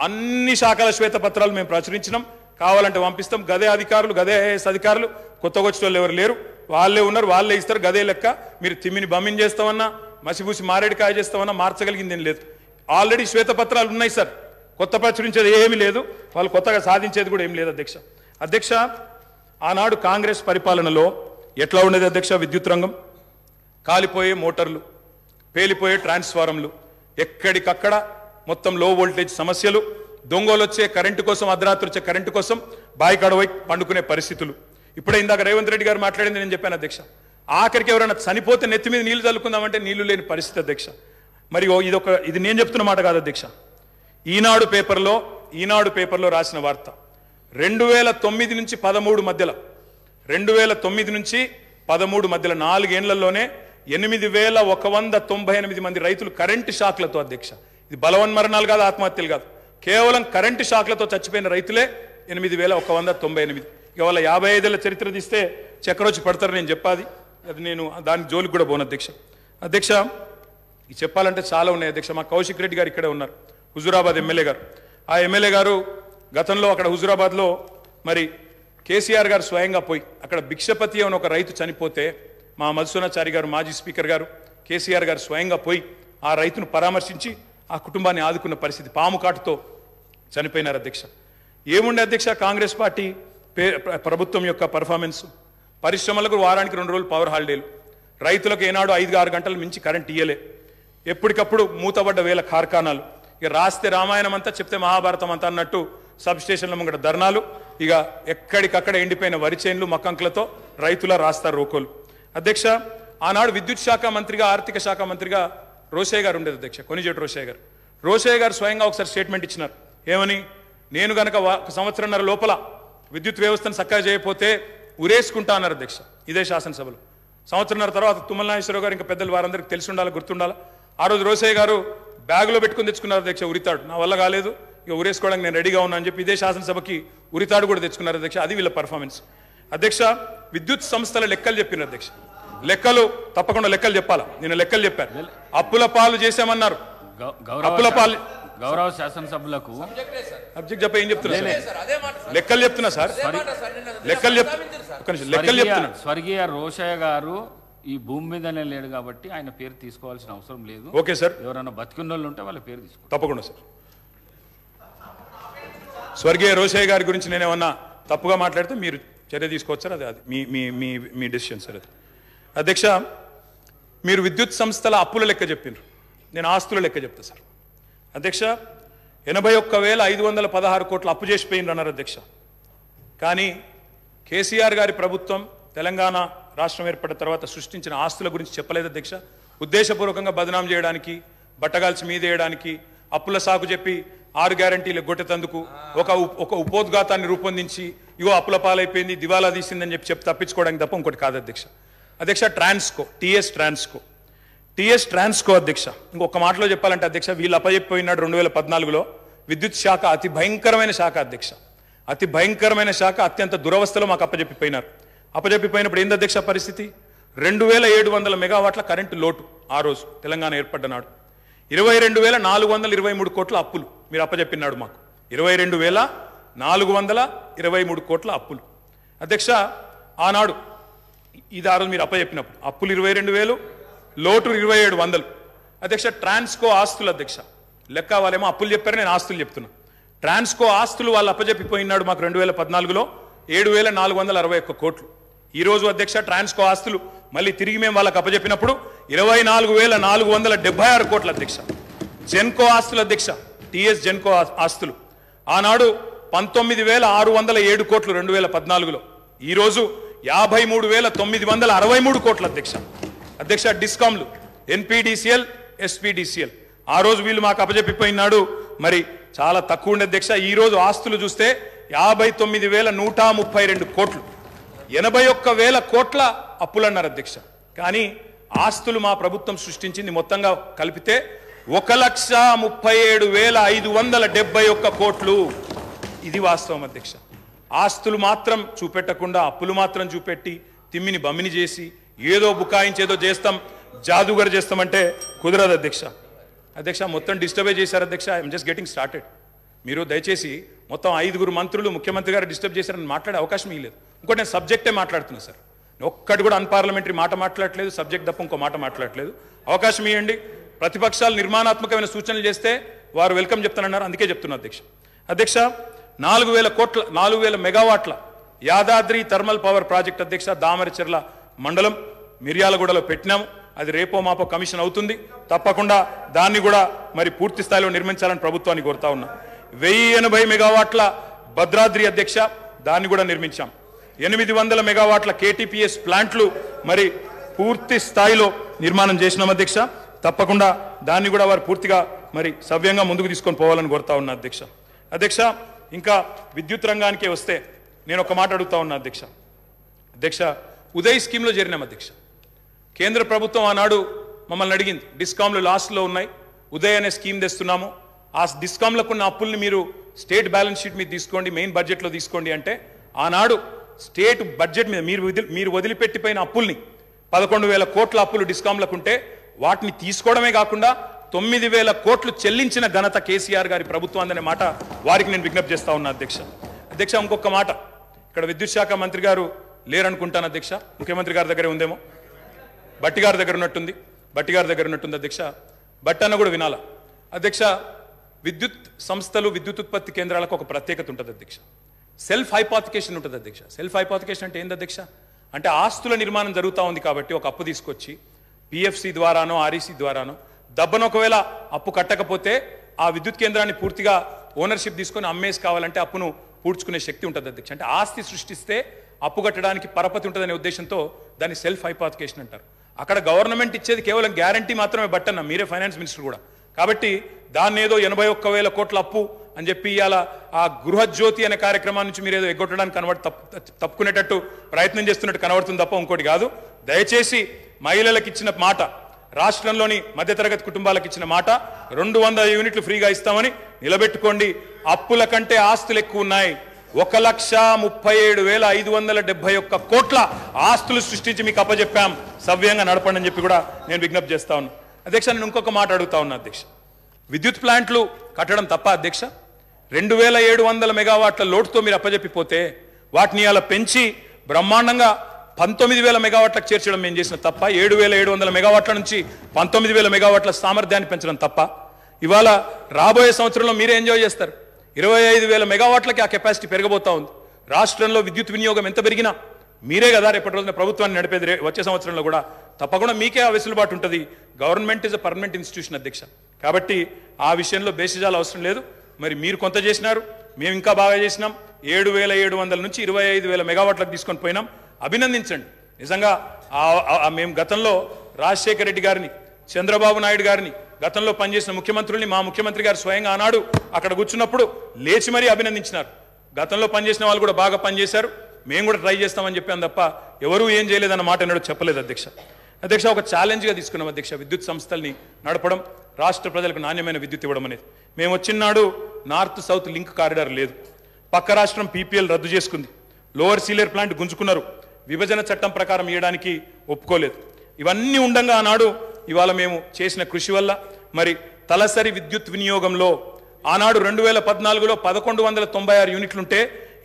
అన్ని శాఖల శ్వేతపత్రాలు మేము ప్రచురించినాం. కావాలంటే పంపిస్తాం. గదే అధికారులు, గదే ఐఏఎస్ అధికారులు, కొత్తగా వచ్చిన వాళ్ళు ఎవరు లేరు, వాళ్ళే ఉన్నారు, వాళ్ళే ఇస్తారు. గదే లెక్క. మీరు తిమ్మిని బమ్మిని చేస్తామన్నా, మసిపూసి మారేడుకాయ చేస్తామన్నా మార్చగలిగింది ఏం లేదు. ఆల్రెడీ శ్వేతపత్రాలు ఉన్నాయి సార్. కొత్త ప్రచురించేది ఏమీ లేదు, వాళ్ళు కొత్తగా సాధించేది కూడా ఏం లేదు అధ్యక్ష. అధ్యక్ష ఆనాడు కాంగ్రెస్ పరిపాలనలో ఎట్లా ఉండేది అధ్యక్ష? విద్యుత్ రంగం కాలిపోయే మోటార్లు, పేలిపోయే ట్రాన్స్ఫారంలు, ఎక్కడికక్కడ మొత్తం లో వోల్టేజ్ సమస్యలు, దొంగలు వచ్చే కరెంటు కోసం, అర్ధరాత్రి వచ్చే కరెంటు కోసం బాయికాడవై పండుకునే పరిస్థితులు. ఇప్పుడే ఇందాక రేవంత్ రెడ్డి గారు మాట్లాడింది నేను చెప్పాను అధ్యక్ష. ఆఖరికి ఎవరైనా చనిపోతే నెత్తి మీద నీళ్లు చల్లుకుందామంటే నీళ్లు లేని పరిస్థితి అధ్యక్ష. మరి ఇది నేను చెప్తున్న మాట కాదు అధ్యక్ష. ఈనాడు పేపర్లో రాసిన వార్త 2009 నుంచి 13 మధ్యలో 2009 నుంచి 13 మధ్యలో 4 ఏళ్లలోనే 8198 మంది రైతులు కరెంటు షాక్లతో అధ్యక్ష. ఇది బలవన్మరణాలు కాదు, ఆత్మహత్యలు కాదు, కేవలం కరెంటు షాక్లతో చచ్చిపోయిన రైతులే 8198. ఇక వాళ్ళ 55 ఏళ్ల చరిత్ర తీస్తే చక్రొచ్చి పడతారు. నేను చెప్పాది అది, నేను దానికి జోలికి కూడా పోను అధ్యక్ష. అధ్యక్ష ఇది చెప్పాలంటే చాలా ఉన్నాయి అధ్యక్ష. మా కౌశిక్ రెడ్డి గారు ఇక్కడే ఉన్నారు, హుజూరాబాద్ ఎమ్మెల్యే గారు. ఆ ఎమ్మెల్యే గారు గతంలో అక్కడ హుజూరాబాద్లో మరి కేసీఆర్ గారు స్వయంగా పోయి అక్కడ భిక్షపతి అని ఒక రైతు చనిపోతే మా మధుసూనాచారి గారు, మాజీ స్పీకర్ గారు, కేసీఆర్ గారు స్వయంగా పోయి ఆ రైతును పరామర్శించి ఆ కుటుంబాన్ని ఆదుకున్న పరిస్థితి. పాము కాటుతో చనిపోయినారు అధ్యక్ష. ఏముండే అధ్యక్ష కాంగ్రెస్ పార్టీ ప్రభుత్వం యొక్క పర్ఫార్మెన్స్? పరిశ్రమలకు వారానికి 2 రోజులు పవర్ హాలిడేలు, రైతులకు ఏనాడు 5-6 గంటలు మించి కరెంట్ ఇయ్యలే, ఎప్పటికప్పుడు మూతబడ్డ వేల కార్ఖానాలు, ఇక రాస్తే రామాయణం అంతా చెప్తే మహాభారతం అంతా అన్నట్టు సబ్ స్టేషన్ల ముంగట ధర్నాలు, ఇక ఎక్కడికక్కడ ఎండిపోయిన వరి చేన్లు మక్కంకులతో రైతుల రాస్తారు రోకోలు. అధ్యక్ష ఆనాడు విద్యుత్ శాఖ మంత్రిగా, ఆర్థిక శాఖ మంత్రిగా రోషయ్య గారు ఉండేది అధ్యక్ష, కొనిజేటి రోషయ్య గారు స్వయంగా ఒకసారి స్టేట్మెంట్ ఇచ్చినారు. ఏమని? నేను గనక 1 సంవత్సరంన్నర లోపల విద్యుత్ వ్యవస్థను చక్కగా చేయకపోతే ఉరేసుకుంటా అన్నారు అధ్యక్ష. ఇదే శాసనసభలో. సంవత్సరంన్నర తర్వాత తుమ్మల నాగేశ్వరరావు గారు ఇంకా పెద్దలు వారందరికీ తెలిసి ఉండాలి, గుర్తుండాలి. ఆ రోజు రోషయ్య గారు బ్యాగులో పెట్టుకుని తెచ్చుకున్నారు అధ్యక్ష ఉరితాడు. నా వల్ల కాలేదు, ఇక ఉరేసుకోవడానికి నేను రెడీగా ఉన్నా అని చెప్పి ఇదే శాసనసభకి ఉరితాడు కూడా తెచ్చుకున్నారు అధ్యక్ష. అది వీళ్ళ పర్ఫార్మెన్స్ అధ్యక్ష. విద్యుత్ సంస్థల లెక్కలు చెప్పినారు అధ్యక్ష. లెక్కలు తప్పకుండా లెక్కలు చెప్పాలా? నేను లెక్కలు చెప్పాను. అప్పుల పాలు చేశామన్నారు. అప్పుల పాలు గౌరవ శాసనసభ్యులకు సబ్జెక్ట్ చెప్ప ఏం చెప్తున్నా లెక్కలు చెప్తున్నా సార్, లెక్కలు చెప్తున్నా. స్వర్గీయ రోషయ్య గారు ఈ భూమి మీదనే లేడు కాబట్టి ఆయన పేరు తీసుకోవాల్సిన అవసరం లేదు. Okay sir. ఎవరైనా బతికున్న వాళ్ళు ఉంటే వాళ్ళ పేరు తీసుకో. తప్పకుండా సార్. స్వర్గీయ రోషయ్య గారి గురించి నేనేమన్నా తప్పుగా మాట్లాడితే మీరు చర్య తీసుకోవచ్చు సార్. అది మీ డెసిషన్ సార్. అది అధ్యక్ష మీరు విద్యుత్ సంస్థల అప్పుల లెక్క చెప్పిండ్రు, నేను ఆస్తుల లెక్క చెప్తా సార్. అధ్యక్ష 81,516 కోట్ల అప్పు చేసిపోయిండ్రు అన్నారు అధ్యక్ష. కానీ కేసీఆర్ గారి ప్రభుత్వం తెలంగాణ రాష్ట్రం ఏర్పడిన తర్వాత సృష్టించిన ఆస్తుల గురించి చెప్పలేదు అధ్యక్ష. ఉద్దేశపూర్వకంగా బదనాం చేయడానికి, బట్టగాల్చి మీదేయడానికి, అప్పుల సాకు చెప్పి 6 గ్యారంటీలు గొట్టెతందుకు ఒక ఉపోద్ఘాతాన్ని రూపొందించి ఇగో అప్పుల పాలైపోయింది, దివాలా తీసిందని చెప్పి తప్పించుకోవడానికి తప్ప ఇంకోటి కాదు అధ్యక్ష. అధ్యక్ష టీఎస్ ట్రాన్స్కో అధ్యక్ష, ఇంకొక మాటలో చెప్పాలంటే అధ్యక్ష వీళ్ళు అప్పచెప్పిపోయినాడు 2014లో. విద్యుత్ శాఖ అతి భయంకరమైన శాఖ అధ్యక్ష, అతి భయంకరమైన శాఖ. అత్యంత దురవస్థలో మాకు అప్పచెప్పిపోయినారు. అప్పచెప్పిపోయినప్పుడు ఏంది అధ్యక్ష పరిస్థితి? 2700 మెగావాట్ల కరెంటు లోటు ఆ రోజు తెలంగాణ ఏర్పడ్డ నాడు. 22,423 కోట్ల అప్పులు మీరు అప్పచెప్పినాడు మాకు. 22,423 కోట్ల అప్పులు. అధ్యక్ష, ఆనాడు ఇది ఆ రోజు మీరు అప్పచెప్పినప్పుడు అప్పులు 22,000, లోటు 2,700. అధ్యక్ష, ట్రాన్స్కో ఆస్తులు అధ్యక్ష లెక్క వాళ్ళేమో అప్పులు చెప్పారు, నేను ఆస్తులు చెప్తున్నా. ట్రాన్స్కో ఆస్తులు వాళ్ళు అప్పచెప్పిపోయినాడు మాకు 2014లో 7,461 కోట్లు. ఈరోజు అధ్యక్ష ట్రాన్స్కో ఆస్తులు మళ్ళీ తిరిగి మేము వాళ్ళకి అప్పచెప్పినప్పుడు 24,476 కోట్ల అధ్యక్ష. జెన్కో ఆస్తులు అధ్యక్ష, టిఎస్ జెన్కో ఆస్తులు ఆనాడు 19,607 కోట్లు 2014లో, ఈరోజు 53,963 కోట్ల అధ్యక్ష. అధ్యక్ష, డిస్కామ్లు ఎన్పిడిసిఎల్, ఎస్పీడిసిఎల్ ఆ రోజు వీళ్ళు మాకు అప్పచెప్పిపోయినాడు మరి చాలా తక్కువ ఉండే అధ్యక్ష. ఈ రోజు ఆస్తులు చూస్తే 59,132 కోట్లు, 81,000 కోట్ల అప్పులు అన్నారు అధ్యక్ష. కానీ ఆస్తులు మా ప్రభుత్వం సృష్టించింది మొత్తంగా కలిపితే 1,37,571 కోట్లు. ఇది వాస్తవం అధ్యక్ష. ఆస్తులు మాత్రం చూపెట్టకుండా అప్పులు మాత్రం చూపెట్టి తిమ్మిని బమ్మిని చేసి ఏదో బుకాయించేదో చేస్తాం, జాదుగర్ చేస్తామంటే కుదరదు అధ్యక్ష. అధ్యక్ష, మొత్తం డిస్టర్బే చేశారు అధ్యక్ష. I'm just getting started. మీరు దయచేసి మొత్తం 5 మంత్రులు ముఖ్యమంత్రి గారు డిస్టర్బ్ చేశారని మాట్లాడే అవకాశం ఇవ్వలేదు. ఇంకోటి నేను సబ్జెక్టే మాట్లాడుతున్నా సార్, ఒక్కటి కూడా అన్పార్లమెంటరీ మాట మాట్లాడట్లేదు, సబ్జెక్ట్ తప్ప ఇంకో మాట మాట్లాడట్లేదు. అవకాశం ఇవ్వండి. ప్రతిపక్షాలు నిర్మాణాత్మకమైన సూచనలు చేస్తే వారు వెల్కమ్ చెప్తానన్నారు, అందుకే చెప్తున్నా అధ్యక్ష. అధ్యక్ష, 4,000 మెగావాట్ల యాదాద్రి థర్మల్ పవర్ ప్రాజెక్ట్ అధ్యక్ష దామరచెర్ల మండలం మిర్యాలగూడలో పెట్టినాము. అది రేపో మాపో కమిషన్ అవుతుంది. తప్పకుండా దాన్ని కూడా మరి పూర్తి స్థాయిలో నిర్మించాలని ప్రభుత్వాన్ని కోరుతా ఉన్నా. 1,080 మెగావాట్ల భద్రాద్రి అధ్యక్ష, దాన్ని కూడా నిర్మించాం. 800 మెగావాట్ల కేటీపీఎస్ ప్లాంట్లు మరి పూర్తి స్థాయిలో నిర్మాణం చేసినాం అధ్యక్ష. తప్పకుండా దాన్ని కూడా వారు పూర్తిగా మరి సవ్యంగా ముందుకు తీసుకొని పోవాలని కోరుతా ఉన్నా అధ్యక్ష. అధ్యక్ష, ఇంకా విద్యుత్ రంగానికే వస్తే నేను ఒక మాట అడుగుతా ఉన్నా అధ్యక్ష. అధ్యక్ష, ఉదయ్ స్కీమ్లో చేరినాం అధ్యక్ష. కేంద్ర ప్రభుత్వం ఆనాడు మమ్మల్ని అడిగింది, డిస్కామ్లు లాస్ట్లో ఉన్నాయి, ఉదయ్ అనే స్కీమ్ తెస్తున్నాము, ఆ డిస్కామ్లకు ఉన్న అప్పుల్ని మీరు స్టేట్ బ్యాలెన్స్ షీట్ మీద తీసుకోండి, మెయిన్ బడ్జెట్లో తీసుకోండి అంటే ఆనాడు స్టేట్ బడ్జెట్ మీద మీరు వదిలిపెట్టిపోయిన అప్పుల్ని 11,000 కోట్ల అప్పులు డిస్కామ్లకు ఉంటే వాటిని తీసుకోవడమే కాకుండా 9,000 కోట్లు చెల్లించిన ఘనత కేసీఆర్ గారి ప్రభుత్వం అనే మాట వారికి నేను విజ్ఞప్తి చేస్తా ఉన్నా అధ్యక్ష. అధ్యక్ష, ఇంకొక మాట, ఇక్కడ విద్యుత్ శాఖ మంత్రి గారు లేరనుకుంటాను అధ్యక్ష, ముఖ్యమంత్రి గారి దగ్గరే ఉందేమో, బట్టి గారి దగ్గర ఉన్నట్టుంది అధ్యక్ష. బట్టన్న కూడా వినాలా అధ్యక్ష. విద్యుత్ సంస్థలు, విద్యుత్ ఉత్పత్తి కేంద్రాలకు ఒక ప్రత్యేకత ఉంటుంది అధ్యక్ష. సెల్ఫ్ హైపాతికేషన్ ఉంటుంది అధ్యక్ష. సెల్ఫ్ హైపాతికేషన్ అంటే ఏంది అధ్యక్ష? అంటే ఆస్తుల నిర్మాణం జరుగుతూ ఉంది కాబట్టి ఒక అప్పు తీసుకొచ్చి పిఎఫ్సి ద్వారానో ఆర్ఈసి ద్వారానో దబ్బను ఒకవేళ అప్పు కట్టకపోతే ఆ విద్యుత్ కేంద్రాన్ని పూర్తిగా ఓనర్షిప్ తీసుకొని అమ్మేసి కావాలంటే అప్పును పూడ్చుకునే శక్తి ఉంటుంది అధ్యక్ష. అంటే ఆస్తి సృష్టిస్తే అప్పు కట్టడానికి పరపతి ఉంటుందనే ఉద్దేశంతో దాన్ని సెల్ఫ్ హైపాతికేషన్ అంటారు. అక్కడ గవర్నమెంట్ ఇచ్చేది కేవలం గ్యారంటీ మాత్రమే బట్టన్న, మీరే ఫైనాన్స్ మినిస్టర్ కూడా. కాబట్టి దాన్ని ఏదో 81,000 కోట్ల అప్పు అని చెప్పి ఇవాళ ఆ గృహజ్యోతి అనే కార్యక్రమాన్ని నుంచి మీరు ఏదో ఎగ్గొట్టడానికి తప్పుకునేటట్టు ప్రయత్నం చేస్తున్నట్టు కనబడుతుంది తప్ప ఇంకోటి కాదు. దయచేసి మహిళలకు ఇచ్చిన మాట, రాష్ట్రంలోని మధ్యతరగతి కుటుంబాలకు ఇచ్చిన మాట 200 యూనిట్లు ఫ్రీగా ఇస్తామని నిలబెట్టుకోండి. అప్పుల కంటే ఆస్తులు ఎక్కువ ఉన్నాయి. 1,37,571 కోట్ల ఆస్తులు సృష్టించి మీకు అప్పచెప్పాం, సవ్యంగా నడపండి అని చెప్పి కూడా నేను విజ్ఞప్తి చేస్తా ఉన్నా అధ్యక్ష. నేను ఇంకొక మాట అడుగుతా ఉన్నా అధ్యక్ష. విద్యుత్ ప్లాంట్లు కట్టడం తప్ప అధ్యక్ష? 2,700 మెగావాట్ల లోటుతో మీరు అప్పచెప్పిపోతే వాటిని అలా పెంచి బ్రహ్మాండంగా 19,000 మెగావాట్లకు చేర్చడం మేము చేసిన తప్ప? 7,700 మెగావాట్ల నుంచి 19,000 మెగావాట్ల సామర్థ్యాన్ని పెంచడం తప్ప? ఇవాళ రాబోయే సంవత్సరంలో మీరే ఎంజాయ్ చేస్తారు. 25,000 మెగావాట్లకి ఆ కెపాసిటీ పెరగబోతా ఉంది. రాష్ట్రంలో విద్యుత్ వినియోగం ఎంత పెరిగినా మీరే కదా రేపటి రోజున ప్రభుత్వాన్ని నడిపేది. వచ్చే సంవత్సరంలో కూడా తప్పకుండా మీకే ఆ వెసులుబాటు ఉంటుంది. Government is a permanent institution అధ్యక్ష. కాబట్టి ఆ విషయంలో బేసిజాలు అవసరం లేదు. మరి మీరు కొంత చేసినారు, మేము ఇంకా బాగా చేసినాం. 7,700 నుంచి 25,000 మెగావాట్లకు తీసుకొని పోయినాం. అభినందించండి. నిజంగా మేము గతంలో రాజశేఖర రెడ్డి గారిని, చంద్రబాబు నాయుడు గారిని, గతంలో పనిచేసిన ముఖ్యమంత్రుల్ని, మా ముఖ్యమంత్రి గారు స్వయంగా ఆనాడు అక్కడ కూర్చున్నప్పుడు లేచి మరీ అభినందించినారు. గతంలో పనిచేసిన వాళ్ళు కూడా బాగా పనిచేశారు, మేము కూడా ట్రై చేస్తామని చెప్పాం తప్ప ఎవరూ ఏం చేయలేదన్న మాట ఎన్నడూ చెప్పలేదు అధ్యక్ష. అధ్యక్ష, ఒక ఛాలెంజ్గా తీసుకున్నాం అధ్యక్ష విద్యుత్ సంస్థల్ని నడపడం, రాష్ట్ర ప్రజలకు నాణ్యమైన విద్యుత్ ఇవ్వడం అనేది. మేము వచ్చినాడు నార్త్ సౌత్ లింక్ కారిడార్ లేదు, పక్క రాష్ట్రం పీపీఎల్ రద్దు చేసుకుంది, లోవర్ సీలేర్ ప్లాంట్ గుంజుకున్నారు, విభజన చట్టం ప్రకారం ఇవ్వడానికి ఒప్పుకోలేదు. ఇవన్నీ ఉండగా ఆనాడు ఇవాళ మేము చేసిన కృషి వల్ల మరి తలసరి విద్యుత్ వినియోగంలో ఆనాడు 2014లో 1196 యూనిట్లుంటే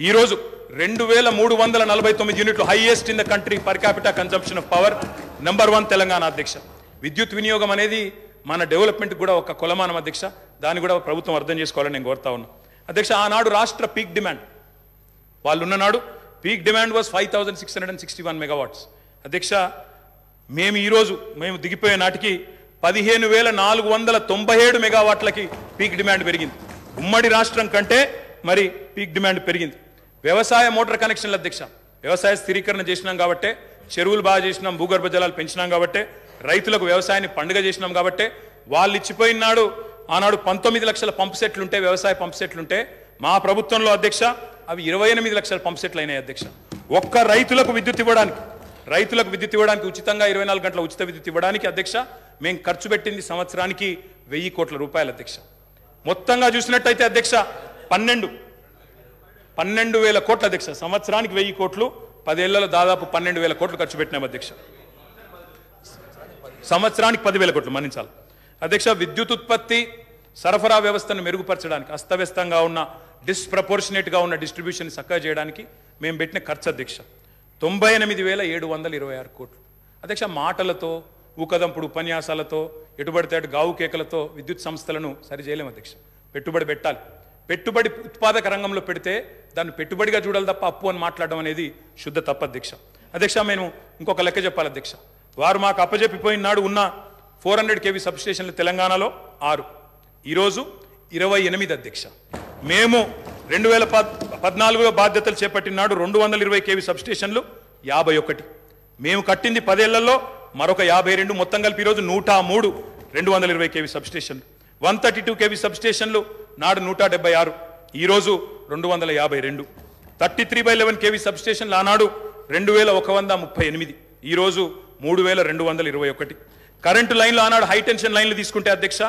ఈరోజు 2349 యూనిట్లు, highest in the country per capita consumption of power, number 1 Telangana అధ్యక్ష. విద్యుత్ వినియోగం అనేది మన డెవలప్మెంట్ కూడా ఒక కొలమానం అధ్యక్ష. దాన్ని కూడా ప్రభుత్వం అర్థం చేసుకోవాలని నేను కోరుతా ఉన్నా అధ్యక్ష. ఆనాడు రాష్ట్ర పీక్ డిమాండ్ వాళ్ళు ఉన్ననాడు పీక్ డిమాండ్ వాజ్ 5661 మెగావాట్స్ అధ్యక్ష. మేము దిగిపోయే నాటికి 15497 మెగావాట్లకి పీక్ డిమాండ్ పెరిగింది. ఉమ్మడి రాష్ట్రం కంటే మరి పీక్ డిమాండ్ పెరిగింది. వ్యవసాయ మోటార్ కనెక్షన్ల అధ్యక్ష, వ్యవసాయ స్థిరీకరణ చేసినాం కాబట్టే, చెరువులు బాగా చేసినాం, భూగర్భ జలాలు పెంచినాం కాబట్టే, రైతులకు వ్యవసాయాన్ని పండుగ చేసినాం కాబట్టే, వాళ్ళు ఇచ్చిపోయినాడు ఆనాడు 19 లక్షల పంప్ సెట్లుంటే, వ్యవసాయ పంప్ సెట్లుంటే, మా ప్రభుత్వంలో అధ్యక్ష అవి 28 లక్షల పంప్ సెట్లు అయినాయి అధ్యక్ష. ఒక్క రైతులకు విద్యుత్ ఇవ్వడానికి ఉచితంగా 24 గంటల ఉచిత విద్యుత్ ఇవ్వడానికి అధ్యక్ష మేము ఖర్చు పెట్టింది సంవత్సరానికి 1000 కోట్ల రూపాయలు అధ్యక్ష. మొత్తంగా చూసినట్టయితే అధ్యక్ష 12,000 కోట్ల అధ్యక్ష. సంవత్సరానికి 1000 కోట్లు, 10 ఏళ్లలో దాదాపు 12,000 కోట్లు ఖర్చు పెట్టినాం అధ్యక్ష. సంవత్సరానికి 10,000 కోట్లు మన్నించాలి అధ్యక్ష. విద్యుత్ ఉత్పత్తి సరఫరా వ్యవస్థను మెరుగుపరచడానికి, అస్తవ్యస్తంగా ఉన్న డిస్ప్రపోర్షనేట్గా ఉన్న డిస్ట్రిబ్యూషన్ చక్కగా చేయడానికి మేము పెట్టిన ఖర్చు అధ్యక్ష 98,726 కోట్లు అధ్యక్ష. మాటలతో, ఊకదంపుడు ఉపన్యాసాలతో, ఎటుబడితే అటు గావు కేకలతో విద్యుత్ సంస్థలను సరి చేయలేము అధ్యక్ష. పెట్టుబడి పెట్టాలి. పెట్టుబడి ఉత్పాదక రంగంలో పెడితే దాన్ని పెట్టుబడిగా చూడాలి తప్ప అప్పు అని మాట్లాడడం అనేది శుద్ధ తప్పు అధ్యక్ష. అధ్యక్ష మేము ఇంకొక లెక్క చెప్పాలి అధ్యక్ష. వారు మాకు అప్పజెప్పిపోయిన నాడు ఉన్న 400 kV సబ్స్టేషన్లు తెలంగాణలో 6, ఈరోజు 28 అధ్యక్ష. మేము 2014లో బాధ్యతలు చేపట్టిన నాడు 220 kV సబ్స్టేషన్లు 51. మేము కట్టింది 10 ఏళ్లలో మరొక 52, మొత్తం కలిపి ఈరోజు 103 220 kV సబ్స్టేషన్లు. 132 kV సబ్స్టేషన్లు నాడు 176, ఈరోజు 252. 33/11 kV సబ్స్టేషన్లు ఆనాడు 2138, ఈరోజు 3221. కరెంటు లైన్లు ఆనాడు హై టెన్షన్ లైన్లు తీసుకుంటే అధ్యక్ష